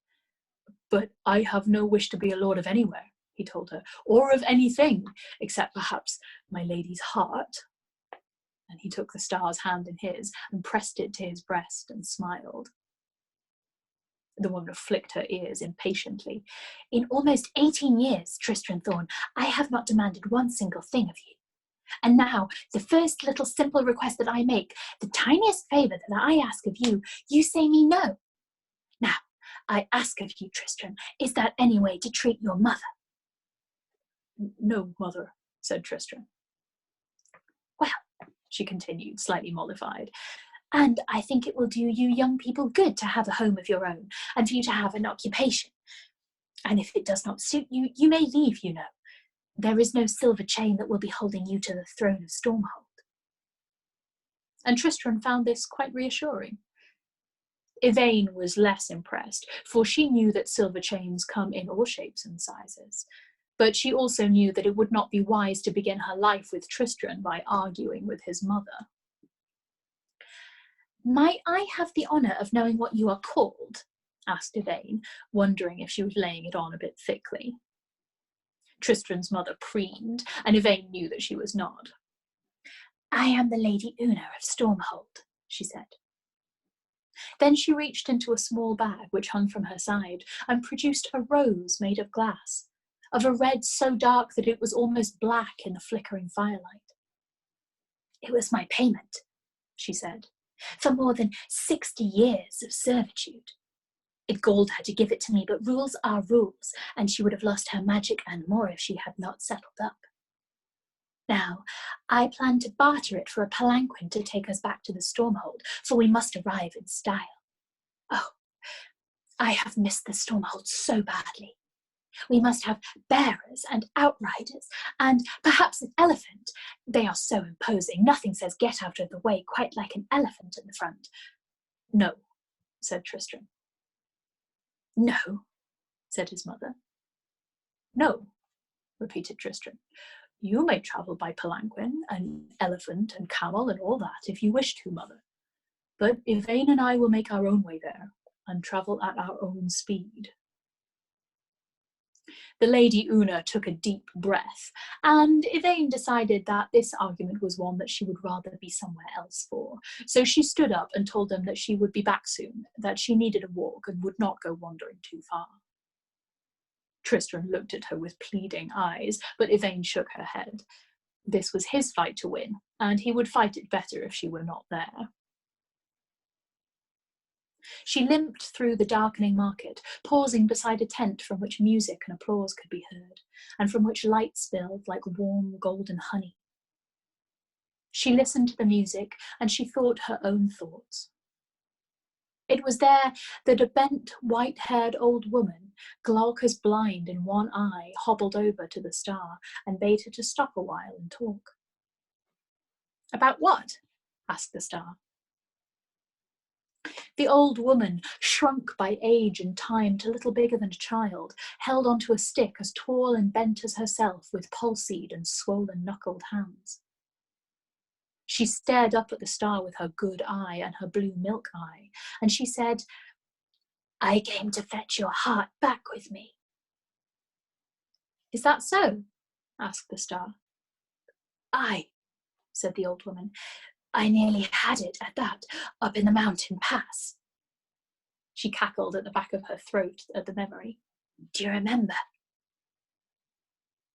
Speaker 2: "But I have no wish to be a lord of anywhere," he told her, "or of anything, except perhaps my lady's heart." And he took the star's hand in his and pressed it to his breast and smiled. The woman flicked her ears impatiently. "In almost 18 years, Tristram Thorn, I have not demanded one single thing of you. And now, the first little simple request that I make, the tiniest favour that I ask of you, you say me no. Now, I ask of you, Tristram, is that any way to treat your mother?" "No, mother," said Tristram. "Well," she continued, slightly mollified, "and I think it will do you young people good to have a home of your own, and for you to have an occupation. And if it does not suit you, you may leave, you know. There is no silver chain that will be holding you to the throne of Stormhold." And Tristram found this quite reassuring. Yvain was less impressed, for she knew that silver chains come in all shapes and sizes. But she also knew that it would not be wise to begin her life with Tristram by arguing with his mother. "Might I have the honour of knowing what you are called?" asked Yvain, wondering if she was laying it on a bit thickly. Tristram's mother preened, and Yvain knew that she was not. "I am the Lady Una of Stormhold," she said. Then she reached into a small bag which hung from her side and produced a rose made of glass, of a red so dark that it was almost black in the flickering firelight. "It was my payment," she said, "for more than 60 years of servitude. It galled her to give it to me, but rules are rules, and she would have lost her magic and more if she had not settled up. Now, I plan to barter it for a palanquin to take us back to the Stormhold, for we must arrive in style. Oh, I have missed the Stormhold so badly. We must have bearers and outriders, and perhaps an elephant. They are so imposing. Nothing says get out of the way quite like an elephant in the front." "No," said Tristram. "No," said his mother. "No," repeated Tristram. "You may travel by palanquin and elephant and camel and all that if you wish to, mother. But Yvain and I will make our own way there and travel at our own speed." The Lady Una took a deep breath, and Yvain decided that this argument was one that she would rather be somewhere else for. So she stood up and told them that she would be back soon, that she needed a walk and would not go wandering too far. Tristram looked at her with pleading eyes, but Yvain shook her head. This was his fight to win, and he would fight it better if she were not there. She limped through the darkening market, pausing beside a tent from which music and applause could be heard, and from which light spilled like warm golden honey. She listened to the music, and she thought her own thoughts. It was there that a bent, white-haired old woman, Glaucus blind in one eye, hobbled over to the star and bade her to stop a while and talk. "About what?" asked the star. The old woman, shrunk by age and time to little bigger than a child, held onto a stick as tall and bent as herself with palsied and swollen knuckled hands. She stared up at the star with her good eye and her blue milk eye, and she said, "I came to fetch your heart back with me." "Is that so?" asked the star. "Aye," said the old woman. "I nearly had it at that, up in the mountain pass." She cackled at the back of her throat at the memory. "Do you remember?"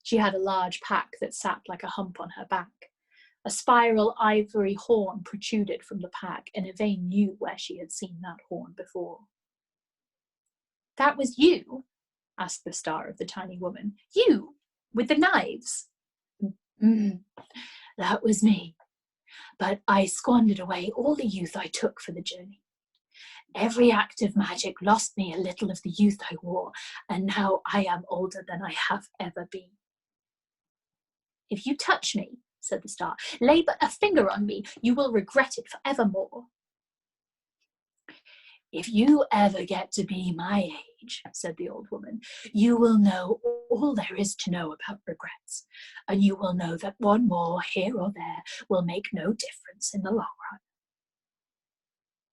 Speaker 2: She had a large pack that sat like a hump on her back. A spiral ivory horn protruded from the pack, and Yvain knew where she had seen that horn before. "That was you?" asked the star of the tiny woman. "You, with the knives?" "That was me. But I squandered away all the youth I took for the journey. Every act of magic lost me a little of the youth I wore, and now I am older than I have ever been." "If you touch me," said the star, "lay but a finger on me, you will regret it for evermore." "If you ever get to be my age," said the old woman, "you will know all there is to know about regrets, and you will know that one more here or there will make no difference in the long run."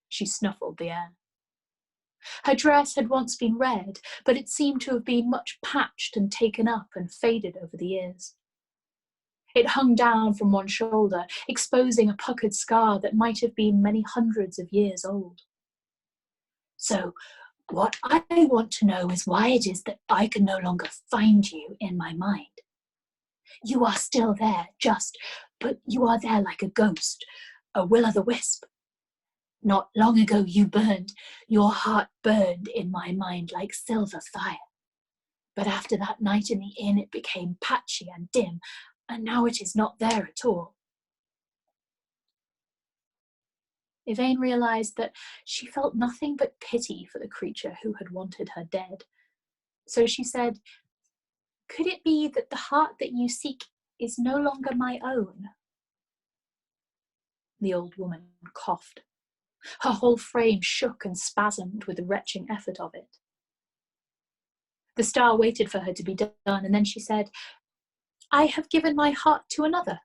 Speaker 2: She snuffled the air. Her dress had once been red, but it seemed to have been much patched and taken up and faded over the years. It hung down from one shoulder, exposing a puckered scar that might have been many hundreds of years old. "So, what I want to know is why it is that I can no longer find you in my mind. You are still there, but you are there like a ghost, a will-o'-the-wisp. Not long ago your heart burned in my mind like silver fire. But after that night in the inn, it became patchy and dim, and now it is not there at all." Yvain realized that she felt nothing but pity for the creature who had wanted her dead. So she said, "Could it be that the heart that you seek is no longer my own?" The old woman coughed. Her whole frame shook and spasmed with the retching effort of it. The star waited for her to be done, and then she said, "I have given my heart to another."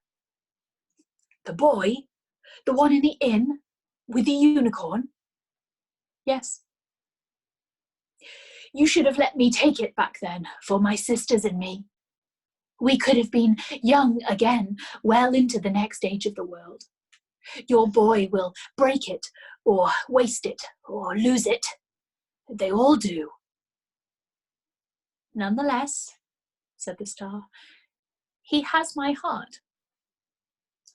Speaker 2: "The boy? The one in the inn? With the unicorn?" "Yes." "You should have let me take it back then, for my sisters and me. We could have been young again, well into the next age of the world. Your boy will break it or waste it, or lose it. They all do. Nonetheless, said the star, he has my heart.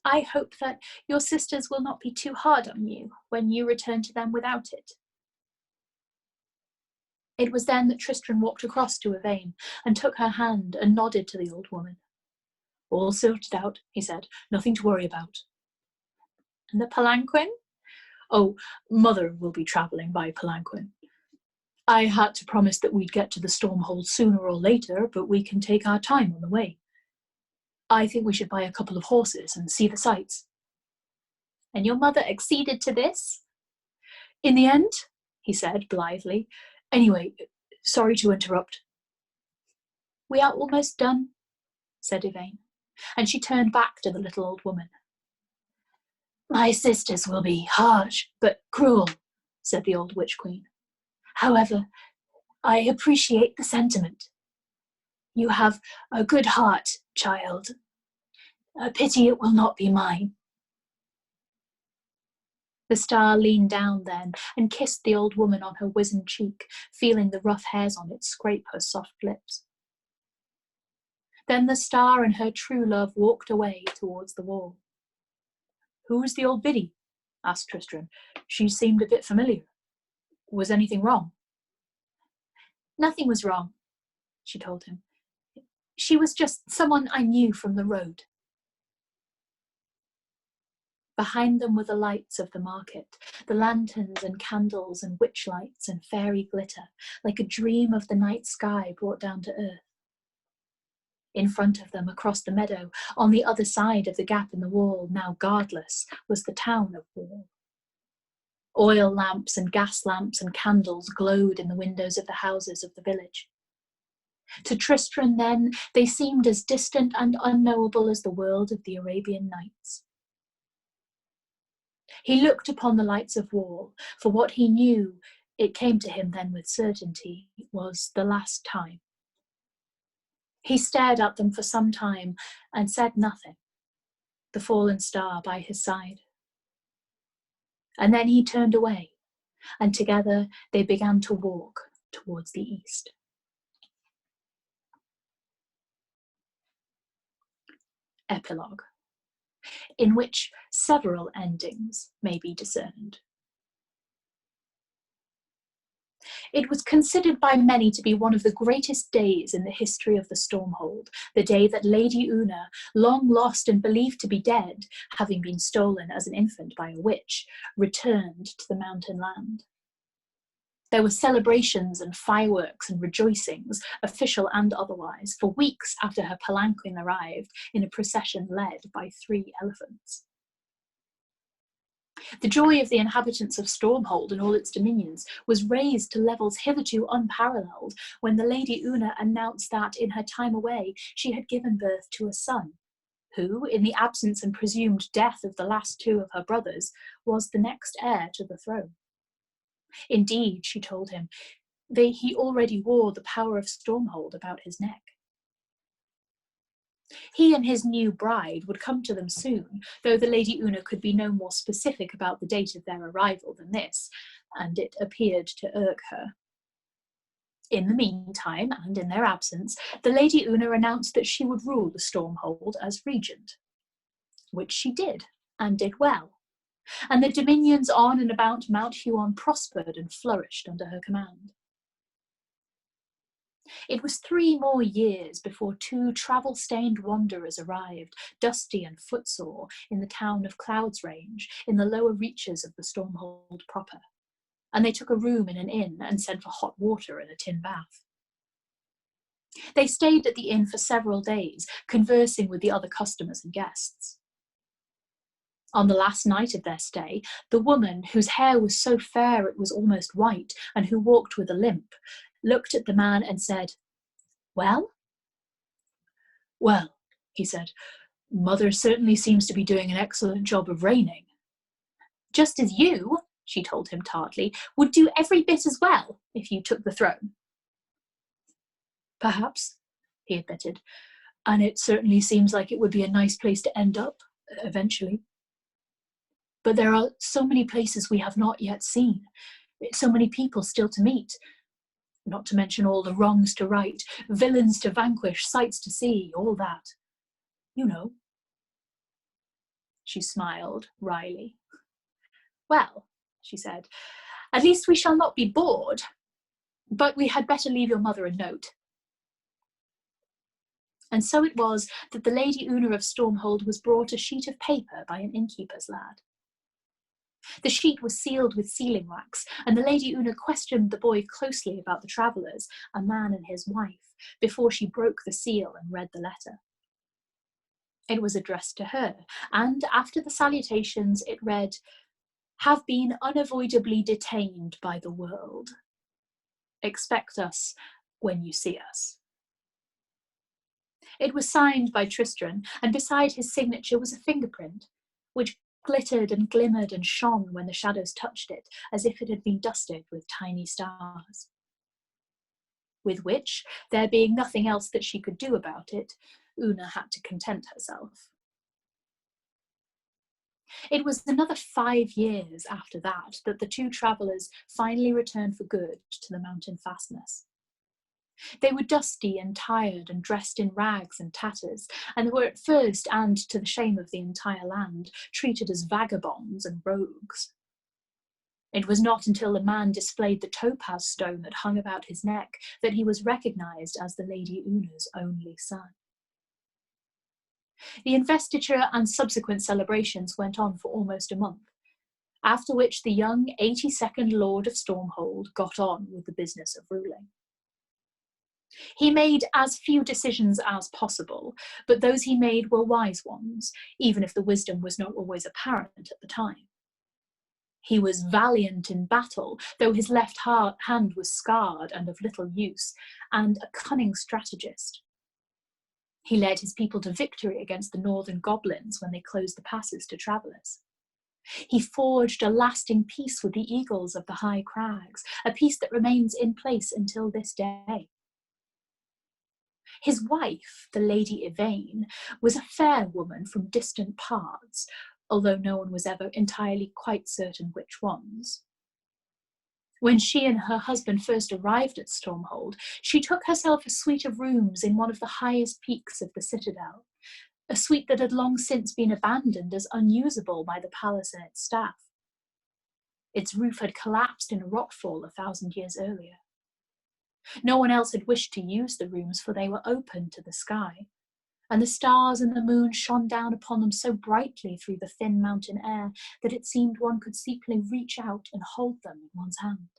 Speaker 2: I hope that your sisters will not be too hard on you when you return to them without it. It was then that Tristan walked across to Yvain and took her hand and nodded to the old woman. All sorted out, he said, nothing to worry about. And the palanquin? Oh, Mother will be travelling by palanquin. I had to promise that we'd get to the Stormhold sooner or later, but we can take our time on the way. I think we should buy a couple of horses and see the sights. And your mother acceded to this? In the end, he said blithely. Anyway, sorry to interrupt. We are almost done, said Yvain, and she turned back to the little old woman. My sisters will be harsh, but cruel, said the old witch queen. However, I appreciate the sentiment. You have a good heart, child. A pity it will not be mine. The star leaned down then and kissed the old woman on her wizened cheek, feeling the rough hairs on it scrape her soft lips. Then the star and her true love walked away towards the wall. Who was the old biddy? Asked Tristram. She seemed a bit familiar. Was anything wrong? Nothing was wrong, she told him. She was just someone I knew from the road. Behind them were the lights of the market, the lanterns and candles and witch lights and fairy glitter, like a dream of the night sky brought down to earth. In front of them, across the meadow, on the other side of the gap in the wall, now guardless, was the town of Wall. Oil lamps and gas lamps and candles glowed in the windows of the houses of the village. To Tristram, then, they seemed as distant and unknowable as the world of the Arabian Nights. He looked upon the lights of Wall, for what he knew, it came to him then with certainty, was the last time. He stared at them for some time and said nothing, the fallen star by his side. And then he turned away, and together they began to walk towards the east. Epilogue, in which several endings may be discerned. It was considered by many to be one of the greatest days in the history of the Stormhold, the day that Lady Una, long lost and believed to be dead, having been stolen as an infant by a witch, returned to the mountain land. There were celebrations and fireworks and rejoicings, official and otherwise, for weeks after her palanquin arrived in a procession led by 3 elephants. The joy of the inhabitants of Stormhold and all its dominions was raised to levels hitherto unparalleled when the Lady Una announced that, in her time away, she had given birth to a son, who, in the absence and presumed death of the last 2 of her brothers, was the next heir to the throne. Indeed, she told him, he already wore the power of Stormhold about his neck. He and his new bride would come to them soon, though the Lady Una could be no more specific about the date of their arrival than this, and it appeared to irk her. In the meantime, and in their absence, the Lady Una announced that she would rule the Stormhold as regent, which she did, and did well, and the dominions on and about Mount Huon prospered and flourished under her command. It was 3 more years before 2 travel-stained wanderers arrived, dusty and footsore, in the town of Cloud's Range, in the lower reaches of the Stormhold proper, and they took a room in an inn and sent for hot water and a tin bath. They stayed at the inn for several days, conversing with the other customers and guests. On the last night of their stay, the woman, whose hair was so fair it was almost white, and who walked with a limp, looked at the man and said, "Well?" "Well," he said, "Mother certainly seems to be doing an excellent job of reigning." "Just as you," she told him tartly, "would do every bit as well if you took the throne." "Perhaps," he admitted, "and it certainly seems like it would be a nice place to end up, eventually." But there are so many places we have not yet seen, so many people still to meet, not to mention all the wrongs to right, villains to vanquish, sights to see, all that. You know. She smiled wryly. Well, she said, at least we shall not be bored, but we had better leave your mother a note. And so it was that the Lady Una of Stormhold was brought a sheet of paper by an innkeeper's lad. The sheet was sealed with sealing wax, and the Lady Una questioned the boy closely about the travellers, a man and his wife, before she broke the seal and read the letter. It was addressed to her, and after the salutations it read, "Have been unavoidably detained by the world. Expect us when you see us." It was signed by Tristram, and beside his signature was a fingerprint, which glittered and glimmered and shone when the shadows touched it, as if it had been dusted with tiny stars. With which, there being nothing else that she could do about it, Una had to content herself. It was another 5 years after that the two travellers finally returned for good to the mountain fastness. They were dusty and tired and dressed in rags and tatters, and were at first, and to the shame of the entire land, treated as vagabonds and rogues. It was not until the man displayed the topaz stone that hung about his neck that he was recognised as the Lady Una's only son. The investiture and subsequent celebrations went on for almost a month, after which the young 82nd Lord of Stormhold got on with the business of ruling. He made as few decisions as possible, but those he made were wise ones, even if the wisdom was not always apparent at the time. He was valiant in battle, though his left hand was scarred and of little use, and a cunning strategist. He led his people to victory against the northern goblins when they closed the passes to travellers. He forged a lasting peace with the eagles of the high crags, a peace that remains in place until this day. His wife, the Lady Yvain, was a fair woman from distant parts, although no one was ever entirely quite certain which ones. When she and her husband first arrived at Stormhold, she took herself a suite of rooms in one of the highest peaks of the citadel, a suite that had long since been abandoned as unusable by the palace and its staff. Its roof had collapsed in a rockfall 1,000 years earlier. No one else had wished to use the rooms, for they were open to the sky, and the stars and the moon shone down upon them so brightly through the thin mountain air that it seemed one could simply reach out and hold them in one's hand.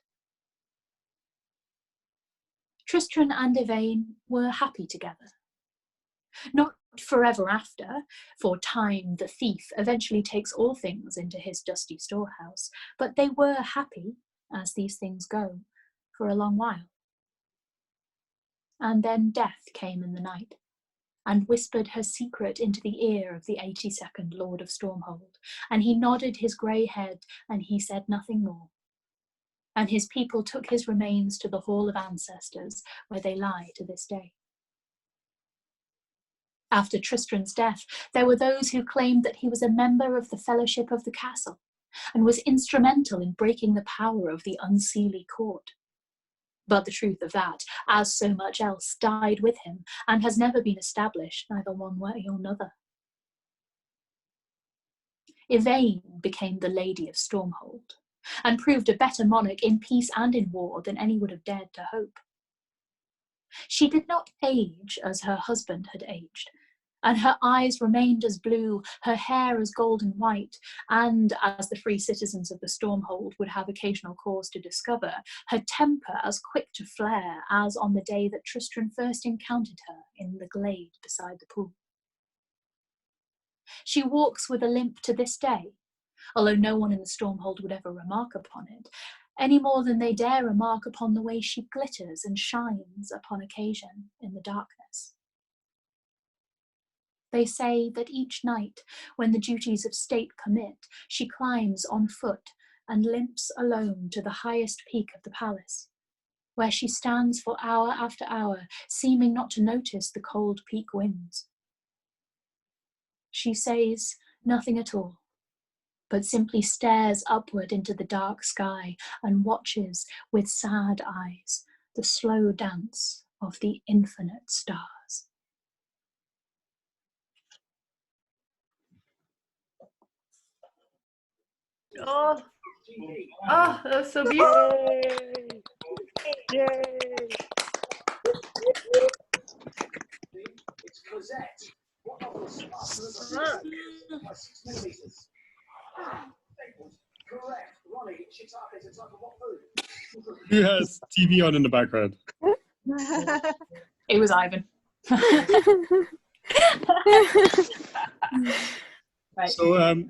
Speaker 2: Tristram and Yvain were happy together. Not forever after, for Time, the thief, eventually takes all things into his dusty storehouse, but they were happy, as these things go, for a long while. And then death came in the night, and whispered her secret into the ear of the 82nd Lord of Stormhold, and he nodded his grey head, and he said nothing more. And his people took his remains to the Hall of Ancestors, where they lie to this day. After Tristram's death, there were those who claimed that he was a member of the Fellowship of the Castle, and was instrumental in breaking the power of the Unseelie Court. But the truth of that, as so much else, died with him, and has never been established neither one way or another. Yvain became the Lady of Stormhold, and proved a better monarch in peace and in war than any would have dared to hope. She did not age as her husband had aged, and her eyes remained as blue, her hair as golden white, and, as the free citizens of the Stormhold would have occasional cause to discover, her temper as quick to flare as on the day that Tristram first encountered her in the glade beside the pool. She walks with a limp to this day, although no one in the Stormhold would ever remark upon it, any more than they dare remark upon the way she glitters and shines upon occasion in the darkness. They say that each night, when the duties of state permit, she climbs on foot and limps alone to the highest peak of the palace, where she stands for hour after hour, seeming not to notice the cold peak winds. She says nothing at all, but simply stares upward into the dark sky and watches with sad eyes the slow dance of the infinite stars.
Speaker 10: Oh, that was so beautiful.
Speaker 3: Yay!
Speaker 11: It's Cosette. What of correct. Ronnie, she targets a type of what food?
Speaker 4: Who has TV on in the background?
Speaker 2: It was Ivan. Right.
Speaker 4: So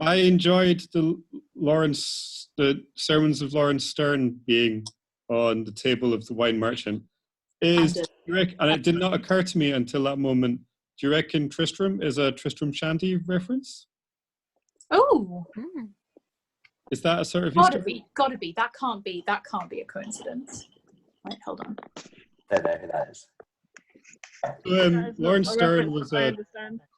Speaker 4: I enjoyed the sermons of Lawrence Stern being on the table of the wine merchant. And it did not occur to me until that moment. Do you reckon Tristram is a Tristram Shandy reference?
Speaker 2: Oh,
Speaker 4: is that a sort of
Speaker 2: gotta be. That can't be a coincidence. Right, hold on.
Speaker 16: Don't know who that is.
Speaker 4: Lawrence Stern was a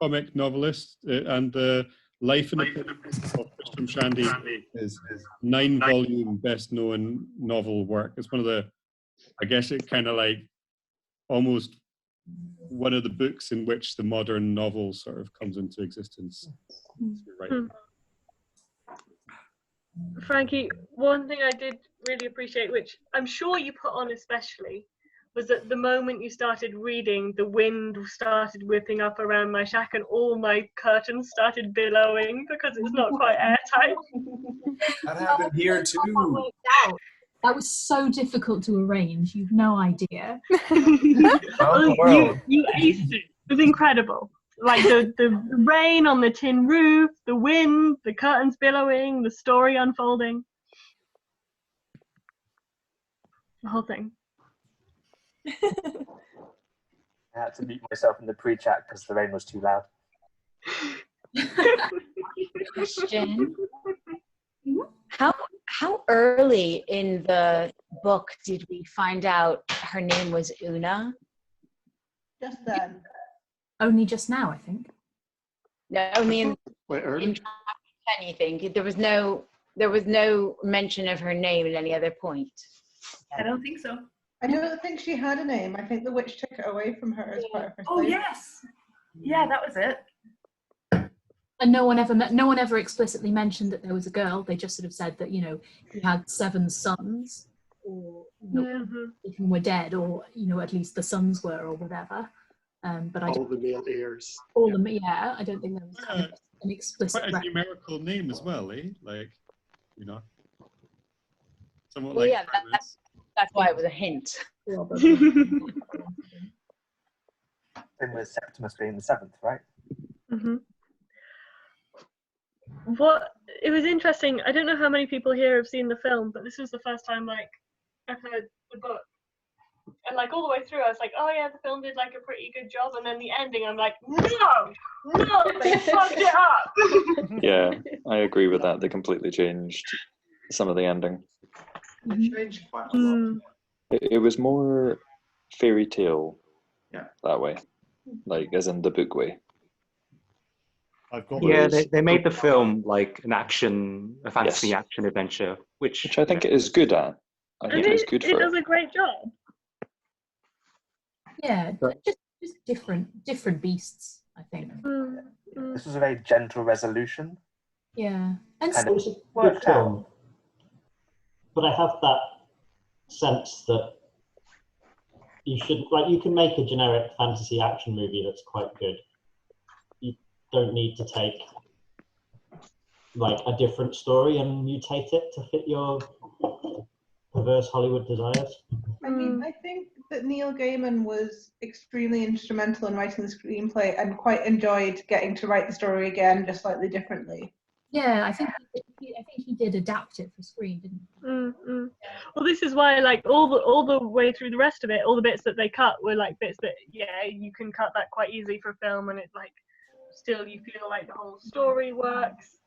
Speaker 4: comic novelist, and the Life and Appearance of Tristram Shandy is 9-volume best-known novel work. It's one of the, I guess it kind of like almost one of the books in which the modern novel sort of comes into existence. Right.
Speaker 14: Frankie, one thing I did really appreciate, which I'm sure you put on especially, was that the moment you started reading, the wind started whipping up around my shack and all my curtains started billowing because it's not quite airtight.
Speaker 17: That happened here too.
Speaker 2: That was so difficult to arrange. You've no idea.
Speaker 14: You aced it. It was incredible. Like the rain on the tin roof, the wind, the curtains billowing, the story unfolding. The whole thing.
Speaker 16: I had to mute myself in the pre-chat because the rain was too loud.
Speaker 7: Question. How early in the book did we find out her name was Una?
Speaker 1: Just then.
Speaker 2: Only just now, I think.
Speaker 7: No, only in
Speaker 6: early?
Speaker 7: chapter 10, you think? There was no mention of her name at any other point.
Speaker 10: I don't think so.
Speaker 1: I don't think she had a name. I think the witch took it away from her as part of her
Speaker 10: Oh
Speaker 1: sleep.
Speaker 10: yes, yeah, that was it.
Speaker 2: And no one ever explicitly mentioned that there was a girl. They just sort of said that, he had 7 sons, or if them were dead, or at least the sons were, or whatever. But
Speaker 6: all the male heirs.
Speaker 2: All the yeah. I don't think there was kind of an explicit.
Speaker 4: Quite a numerical name as well, eh? Like, somewhat
Speaker 7: Well,
Speaker 4: like.
Speaker 7: yeah, that's why it was a hint.
Speaker 16: Same with Septimus being the 7th, right?
Speaker 14: It was interesting. I don't know how many people here have seen the film, but this was the first time I've heard the book. And all the way through, I was like, oh yeah, the film did a pretty good job. And then the ending, I'm like, no, they fucked it up.
Speaker 18: Yeah, I agree with that. They completely changed some of the ending.
Speaker 5: They changed quite a lot.
Speaker 18: It was more fairy tale that way, as in the book way.
Speaker 19: Yeah, they made the film like a fantasy action adventure, which
Speaker 18: I think it is good at. I think it's good for
Speaker 14: it. Does a great job.
Speaker 2: Yeah, just different beasts, I think.
Speaker 16: This was a very gentle resolution.
Speaker 2: Yeah, and
Speaker 13: it was a good film, but I have that sense that you can make a generic fantasy action movie that's quite good. You don't need to take a different story and mutate it to fit your perverse Hollywood desires.
Speaker 1: I mean, I think that Neil Gaiman was extremely instrumental in writing the screenplay and quite enjoyed getting to write the story again, just slightly differently.
Speaker 2: Yeah, I think he did adapt it for screen, didn't he?
Speaker 14: Well, this is why, all the way through the rest of it, all the bits that they cut were bits that, you can cut that quite easily for film, and it's still you feel like the whole story works.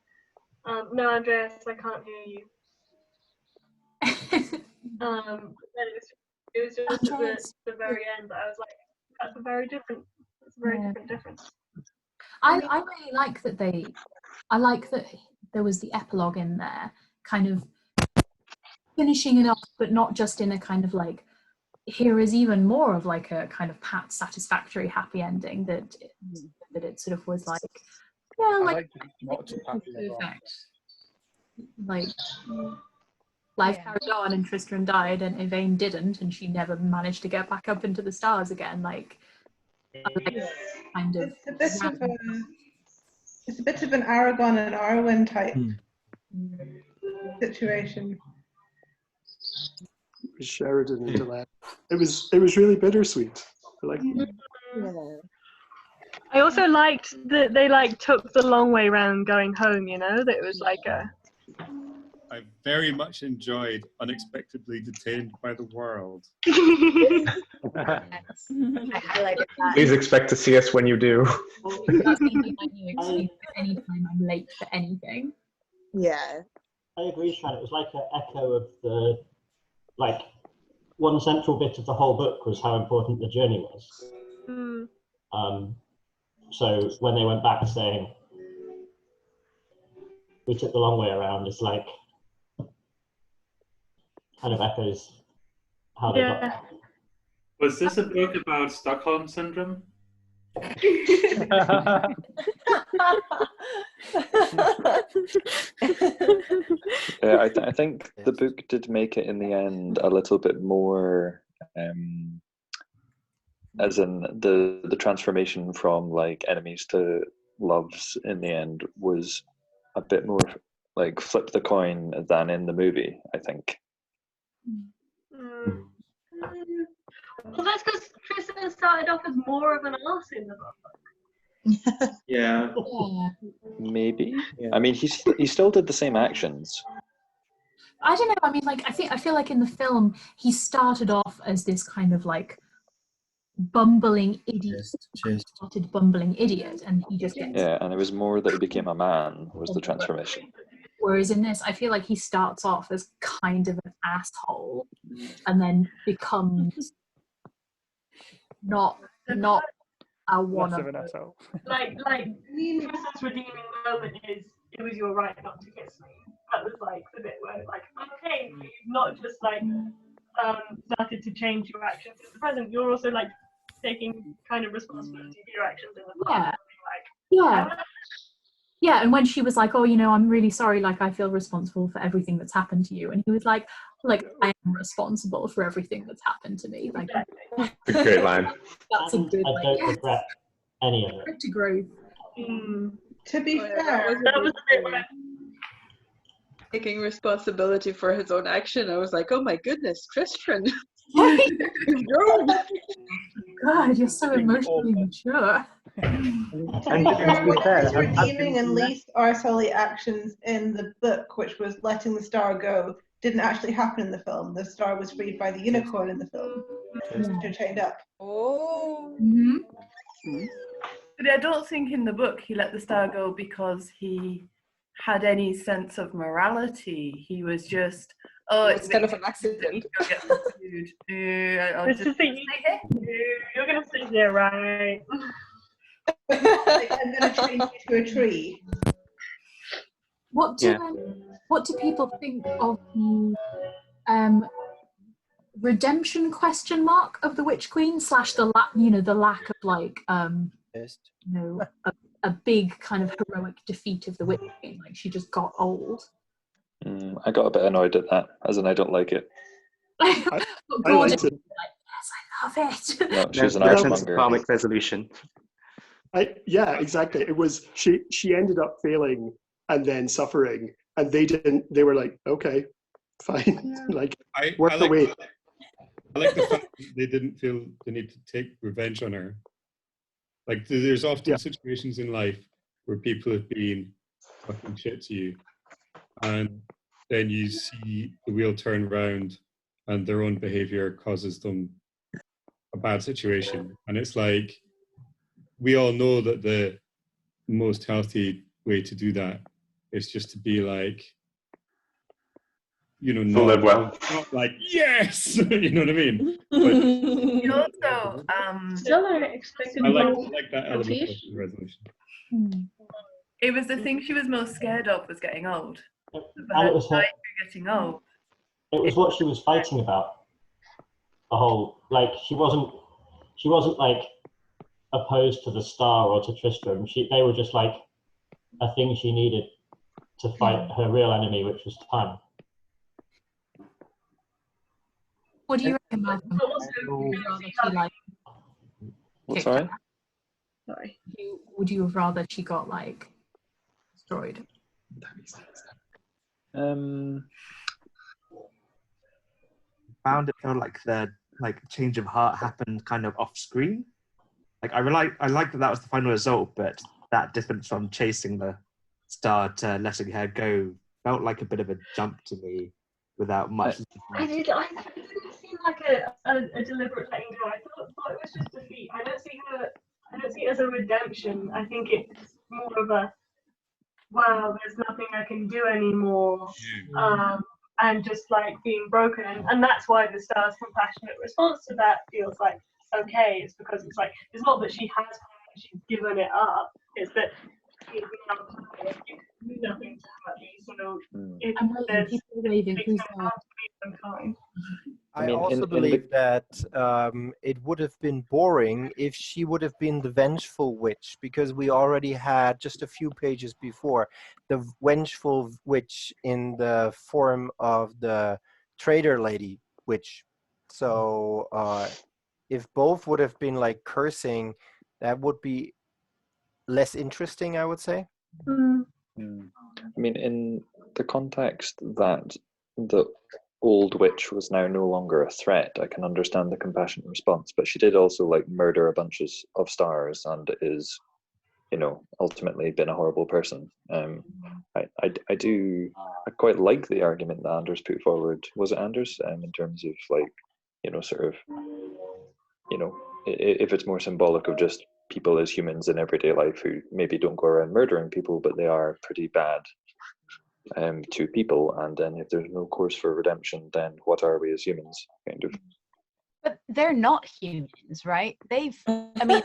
Speaker 14: No, Andreas, I can't hear you. It was just at the very end that I was like, that's a very different difference.
Speaker 2: I really like that I like that there was the epilogue in there, kind of finishing it off, but not just in a kind of like, here is even more of like a kind of pat satisfactory happy ending, that it sort of was like, yeah, like perfect. Like life carried on and Tristram died and Yvain didn't, and she never managed to get back up into the stars again. Like kind of
Speaker 1: it's a bit of an Aragon and Arwen type situation.
Speaker 6: Sheridan and Delenn. It was really bittersweet. I liked it.
Speaker 14: I also liked that they like took the long way round going home, you know, that it was like a...
Speaker 4: I very much enjoyed Unexpectedly Detained by the World.
Speaker 7: I highlighted that.
Speaker 19: Please expect to see us when you do.
Speaker 2: That's gonna be my new excuse anytime I'm late for anything.
Speaker 15: Yeah.
Speaker 13: I agree, Shan. It was like an echo of the, like, one central bit of the whole book was how important the journey was. So when they went back saying, we took the long way around, it's like, kind of echoes how they got there.
Speaker 9: Was this a book about Stockholm Syndrome?
Speaker 18: Yeah, I think the book did make it in the end a little bit more, as in the transformation from like enemies to loves in the end was a bit more like flip the coin than in the movie, I think.
Speaker 14: Well, that's because Tristan started off as more of an arse in the book.
Speaker 5: Yeah.
Speaker 18: Maybe. I mean, he still did the same actions.
Speaker 2: I don't know. I mean, like, I feel like in the film he started off as this kind of like bumbling idiot, bumbling idiot, and he just gets.
Speaker 18: Yeah, and it was more that he became a man was the transformation.
Speaker 2: Whereas in this, I feel like he starts off as kind of an asshole, and then becomes not a one of
Speaker 3: an asshole.
Speaker 14: Like Tristan's redeeming moment is, it was your right not to kiss me. That was like the bit where like, okay, you've not just like started to change your actions in the present, you're also like taking kind of responsibility for your actions in the past.
Speaker 2: Yeah, and when she was like, oh, you know, I'm really sorry, like, I feel responsible for everything that's happened to you. And he was like, I am responsible for everything that's happened to me. Like,
Speaker 19: A great line.
Speaker 2: That's a good,
Speaker 13: I don't regret any of it.
Speaker 2: To growth.
Speaker 1: To be fair,
Speaker 14: that was a bit where
Speaker 8: taking responsibility for his own action. I was like, oh my goodness, Christian.
Speaker 2: God, you're so emotionally mature.
Speaker 1: To be fair, his redeeming and least arsehole actions in the book, which was letting the star go, didn't actually happen in the film. The star was freed by the unicorn in the film. They're chained up.
Speaker 10: Oh.
Speaker 20: But I don't think in the book he let the star go because he had any sense of morality. He was just,
Speaker 10: it's kind of an accident.
Speaker 14: You're gonna stay here, right?
Speaker 1: Like, I'm gonna change you to a tree.
Speaker 2: What do people think of the redemption question mark of the Witch Queen / the lack of like a big kind of heroic defeat of the Witch Queen? Like, she just got old.
Speaker 18: I got a bit annoyed at that, as in I don't like it.
Speaker 6: I liked it.
Speaker 2: Yes, I love it.
Speaker 18: No, she's an arsemonger.
Speaker 19: Comic resolution.
Speaker 6: Yeah, exactly. It was she ended up failing and then suffering, and they didn't. They were like, okay, fine, like work the wait.
Speaker 4: I like the fact that they didn't feel the need to take revenge on her. Like, there's often situations in life where people have been fucking shit to you, and then you see the wheel turn round and their own behavior causes them a bad situation. And it's like, we all know that the most healthy way to do that is just to be like, you know,
Speaker 19: live well.
Speaker 4: Not like, yes, you know what I mean? But
Speaker 20: you also
Speaker 14: still are expecting
Speaker 4: I like that element of the resolution.
Speaker 20: It was the thing she was most scared of was getting old. For
Speaker 13: And
Speaker 20: her
Speaker 13: it was
Speaker 20: to die through getting old.
Speaker 13: It was what she was fighting about. The whole, like, she wasn't like opposed to the Star or to Tristram. They were just like a thing she needed to fight her real enemy, which was time.
Speaker 2: What do you reckon, Malcolm?
Speaker 18: What, sorry?
Speaker 14: Sorry.
Speaker 2: Would you have rather she got like destroyed?
Speaker 19: Found it felt like the change of heart happened kind of off screen. Like I like that was the final result, but that difference from chasing the Star to letting her go felt like a bit of a jump to me without much.
Speaker 14: I didn't seem like a deliberate letting go. I thought it was just defeat. I don't see it as a redemption. I think it's more of a wow, there's nothing I can do anymore. And just like being broken, and that's why the Star's compassionate response to that feels like okay. It's because it's like it's not that she has power, she's given it up. It's that she's now power. You can do nothing to her. So
Speaker 21: I also believe that it would have been boring if she would have been the vengeful witch, because we already had just a few pages before the vengeful witch in the form of the trader lady witch. So if both would have been like cursing, that would be less interesting, I would say.
Speaker 18: I mean, in the context that the old witch was now no longer a threat, I can understand the compassionate response, but she did also like murder a bunch of stars and is, you know, ultimately been a horrible person. I quite like the argument that Anders put forward. Was it Anders? In terms of like, you know, sort of, you know, if it's more symbolic of just people as humans in everyday life who maybe don't go around murdering people, but they are pretty bad to people, and then if there's no course for redemption, then what are we as humans, kind of.
Speaker 7: But they're not humans, right? I mean,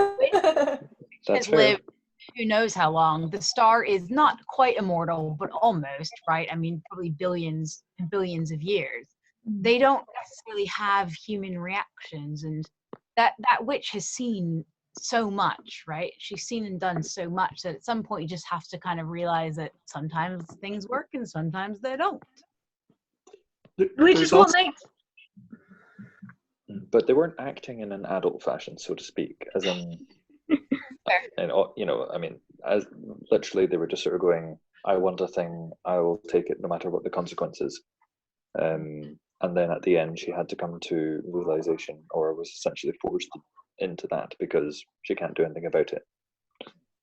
Speaker 7: has lived who knows how long. The Star is not quite immortal, but almost, right? I mean, probably billions and billions of years. They don't necessarily have human reactions, and that witch has seen so much, right? She's seen and done so much that at some point you just have to kind of realize that sometimes things work and sometimes they don't.
Speaker 14: Which is what makes.
Speaker 18: But they weren't acting in an adult fashion, so to speak, as in, and you know, I mean, as literally they were just sort of going, "I want a thing, I will take it no matter what the consequences." And then at the end, she had to come to realization, or was essentially forced into that because she can't do anything about it.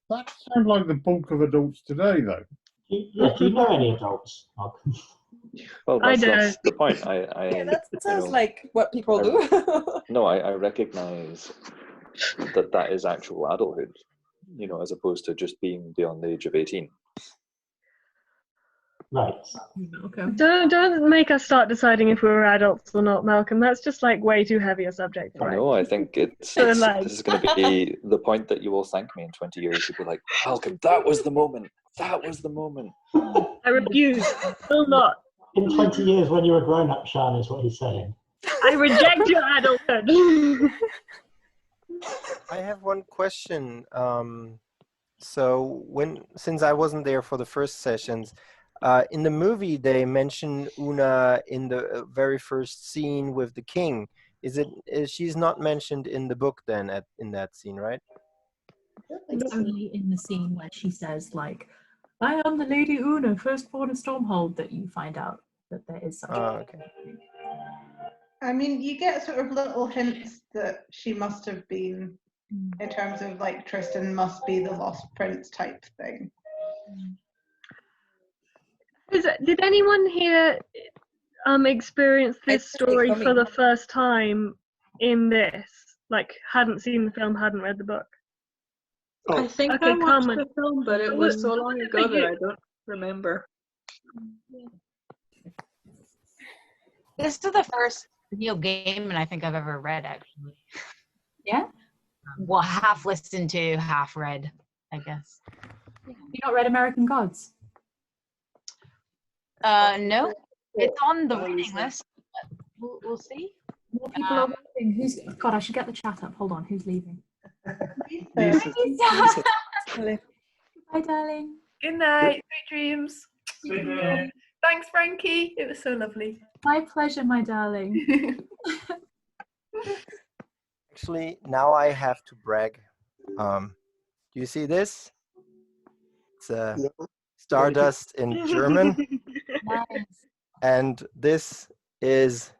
Speaker 4: That sounds like the bulk of adults today, though.
Speaker 13: Yeah, do you know any adults?
Speaker 18: Well, that's the point.
Speaker 22: Yeah, that sounds like what people do.
Speaker 18: No, I recognize that is actual adulthood, you know, as opposed to just being beyond the age of 18.
Speaker 13: Right.
Speaker 22: Okay.
Speaker 14: Don't make us start deciding if we were adults or not, Malcolm. That's just like way too heavy a subject.
Speaker 18: Right? No, I think this is going to be the point that you will thank me in 20 years. You'll be like, Malcolm, that was the moment. That was the moment.
Speaker 14: I refuse. Will not.
Speaker 13: In 20 years, when you're a grown-up, Sean, is what he's saying.
Speaker 14: I reject your adulthood.
Speaker 21: I have one question. So since I wasn't there for the first sessions, in the movie they mention Una in the very first scene with the king. She's not mentioned in the book then in that scene, right?
Speaker 2: It's only in the scene where she says, like, I am the Lady Una, firstborn of Stormhold, that you find out that there is something.
Speaker 21: Okay.
Speaker 1: I mean, you get sort of little hints that she must have been, in terms of like Tristan must be the lost prince type thing.
Speaker 14: Did anyone here experience this story for the first time in this? Like, hadn't seen the film, hadn't read the book?
Speaker 8: I think I watched the film, but it was so long ago that I don't remember.
Speaker 7: This is the first Neil Gaiman I think I've ever read, actually.
Speaker 2: Yeah?
Speaker 7: Well, half listened to, half read, I guess.
Speaker 2: You not read American Gods?
Speaker 7: No, it's on the reading list. But we'll see.
Speaker 2: More people are leaving. Who's? God, I should get the chat up. Hold on. Who's leaving?
Speaker 1: Lisa.
Speaker 2: Bye, darling.
Speaker 20: Good night. Sweet dreams. Thanks, Frankie. It was so lovely.
Speaker 2: My pleasure, my darling.
Speaker 21: Actually, now I have to brag. Do you see this? It's Stardust in German.
Speaker 2: Nice.
Speaker 21: And this is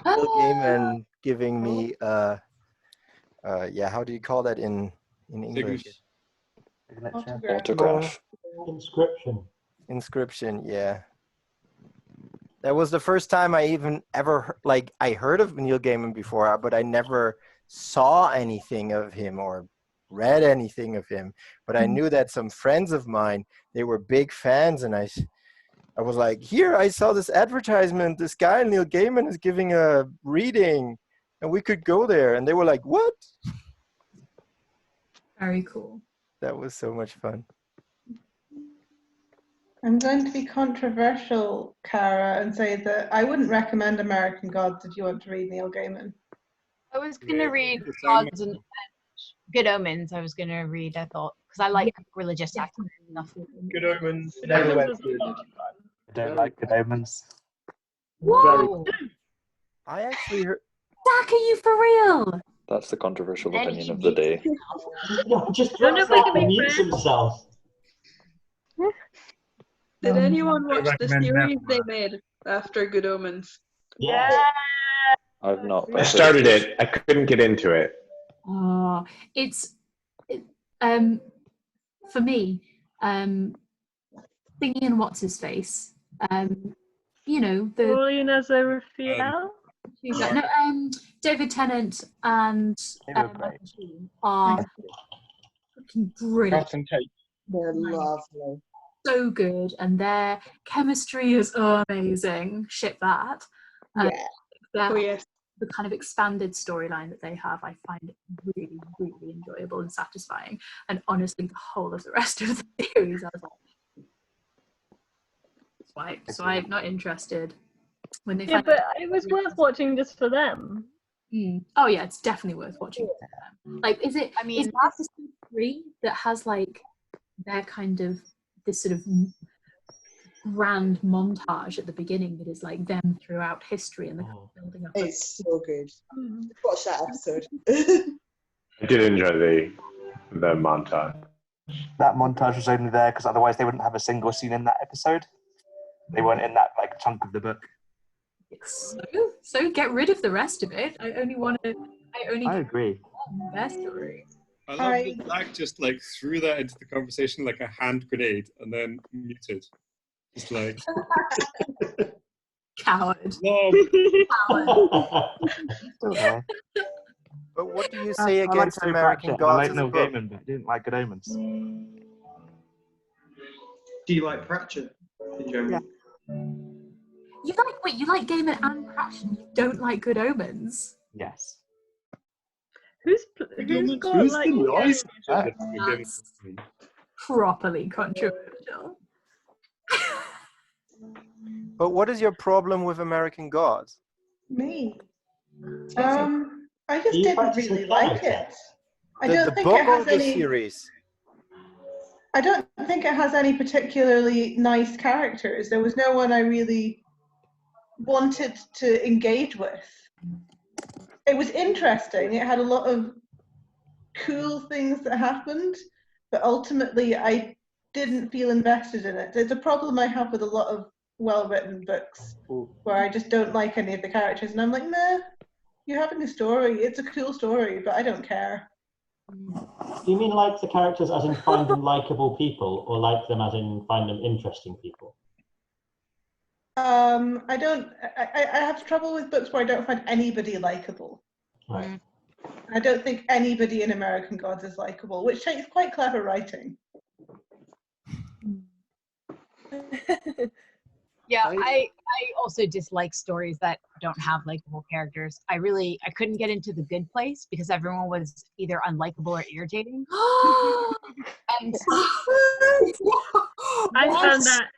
Speaker 21: Neil Gaiman giving me how do you call that in English?
Speaker 18: Autograph.
Speaker 21: Inscription, yeah. That was the first time I even I heard of Neil Gaiman before, but I never saw anything of him or read anything of him. But I knew that some friends of mine, they were big fans, and I was like, here, I saw this advertisement. This guy, Neil Gaiman, is giving a reading, and we could go there. And they were like, what?
Speaker 2: Very cool.
Speaker 21: That was so much fun.
Speaker 1: I'm going to be controversial, Cara, and say that I wouldn't recommend American Gods if you want to read Neil Gaiman.
Speaker 7: I was going to read Gods and Good Omens. I was going to read, I thought, because I like religious stuff.
Speaker 19: Good Omens.
Speaker 14: I
Speaker 19: don't like Good Omens.
Speaker 2: Whoa!
Speaker 21: I actually heard.
Speaker 2: Zach, are you for real?
Speaker 18: That's the controversial opinion of the day.
Speaker 13: Just
Speaker 14: don't know if I can be
Speaker 13: mutes
Speaker 14: friends.
Speaker 13: himself.
Speaker 8: Did anyone watch the
Speaker 9: recommend
Speaker 8: series
Speaker 9: that
Speaker 8: they made after Good Omens?
Speaker 7: Yeah.
Speaker 18: I've not.
Speaker 11: I started it. I couldn't get into it.
Speaker 2: Oh, for me, Thingy and What's His Face. You know, the
Speaker 14: Julian as a Raphael?
Speaker 2: David Tennant and Michael Sheen are fucking brilliant.
Speaker 15: They're lovely.
Speaker 2: So good, and their chemistry is amazing. Ship that.
Speaker 8: Oh yes.
Speaker 2: The kind of expanded storyline that they have, I find it really, really enjoyable and satisfying. And honestly, the whole of the rest of the series, I was like, swipe, not interested. When they
Speaker 14: Yeah, but it was worth watching just for them.
Speaker 2: Oh yeah, it's definitely worth watching for them. Like, is that the season 3 that has like their kind of this sort of grand montage at the beginning that is like them throughout history and the building up.
Speaker 15: It's so good. Watch that episode.
Speaker 11: I did enjoy the montage.
Speaker 19: That montage was only there because otherwise they wouldn't have a single scene in that episode. They weren't in that like chunk of the book.
Speaker 2: So get rid of the rest of it. I
Speaker 19: agree.
Speaker 2: Their story.
Speaker 4: I love that Zach just like threw that into the conversation like a hand grenade and then muted. Just like
Speaker 2: coward.
Speaker 21: But what do you say against American
Speaker 19: I
Speaker 21: Gods?
Speaker 19: like Neil Gaiman, but I didn't like Good Omens.
Speaker 5: Do you like Pratchett in general?
Speaker 2: You like Gaiman and Pratchett, and you don't like Good Omens?
Speaker 19: Yes.
Speaker 14: Who's got like
Speaker 2: That's properly controversial.
Speaker 21: But what is your problem with American Gods?
Speaker 1: Me. I just didn't really like it. I don't
Speaker 21: The
Speaker 1: think
Speaker 21: book
Speaker 1: it
Speaker 21: or
Speaker 1: has
Speaker 21: the
Speaker 1: any.
Speaker 21: series?
Speaker 1: I don't think it has any particularly nice characters. There was no one I really wanted to engage with. It was interesting. It had a lot of cool things that happened, but ultimately I didn't feel invested in it. It's a problem I have with a lot of well-written books where I just don't like any of the characters, and I'm like, nah, you're having a story. It's a cool story, but I don't care.
Speaker 13: Do you mean like the characters as in find them likable people, or like them as in find them interesting people?
Speaker 1: I have trouble with books where I don't find anybody likable.
Speaker 13: Right.
Speaker 1: I don't think anybody in American Gods is likable, which takes quite clever writing.
Speaker 7: Yeah, I also dislike stories that don't have likable characters. I couldn't get into The Good Place because everyone was either unlikable or irritating. And
Speaker 14: I found that.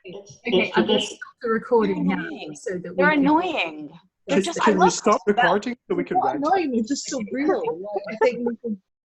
Speaker 2: Okay, I'm going to stop the recording now so that
Speaker 7: they're annoying. They're just.
Speaker 6: Can
Speaker 7: I
Speaker 6: we
Speaker 7: love
Speaker 6: stop recording so we can
Speaker 15: Not
Speaker 6: rant?
Speaker 15: annoying, it's just so real. Like, I think we could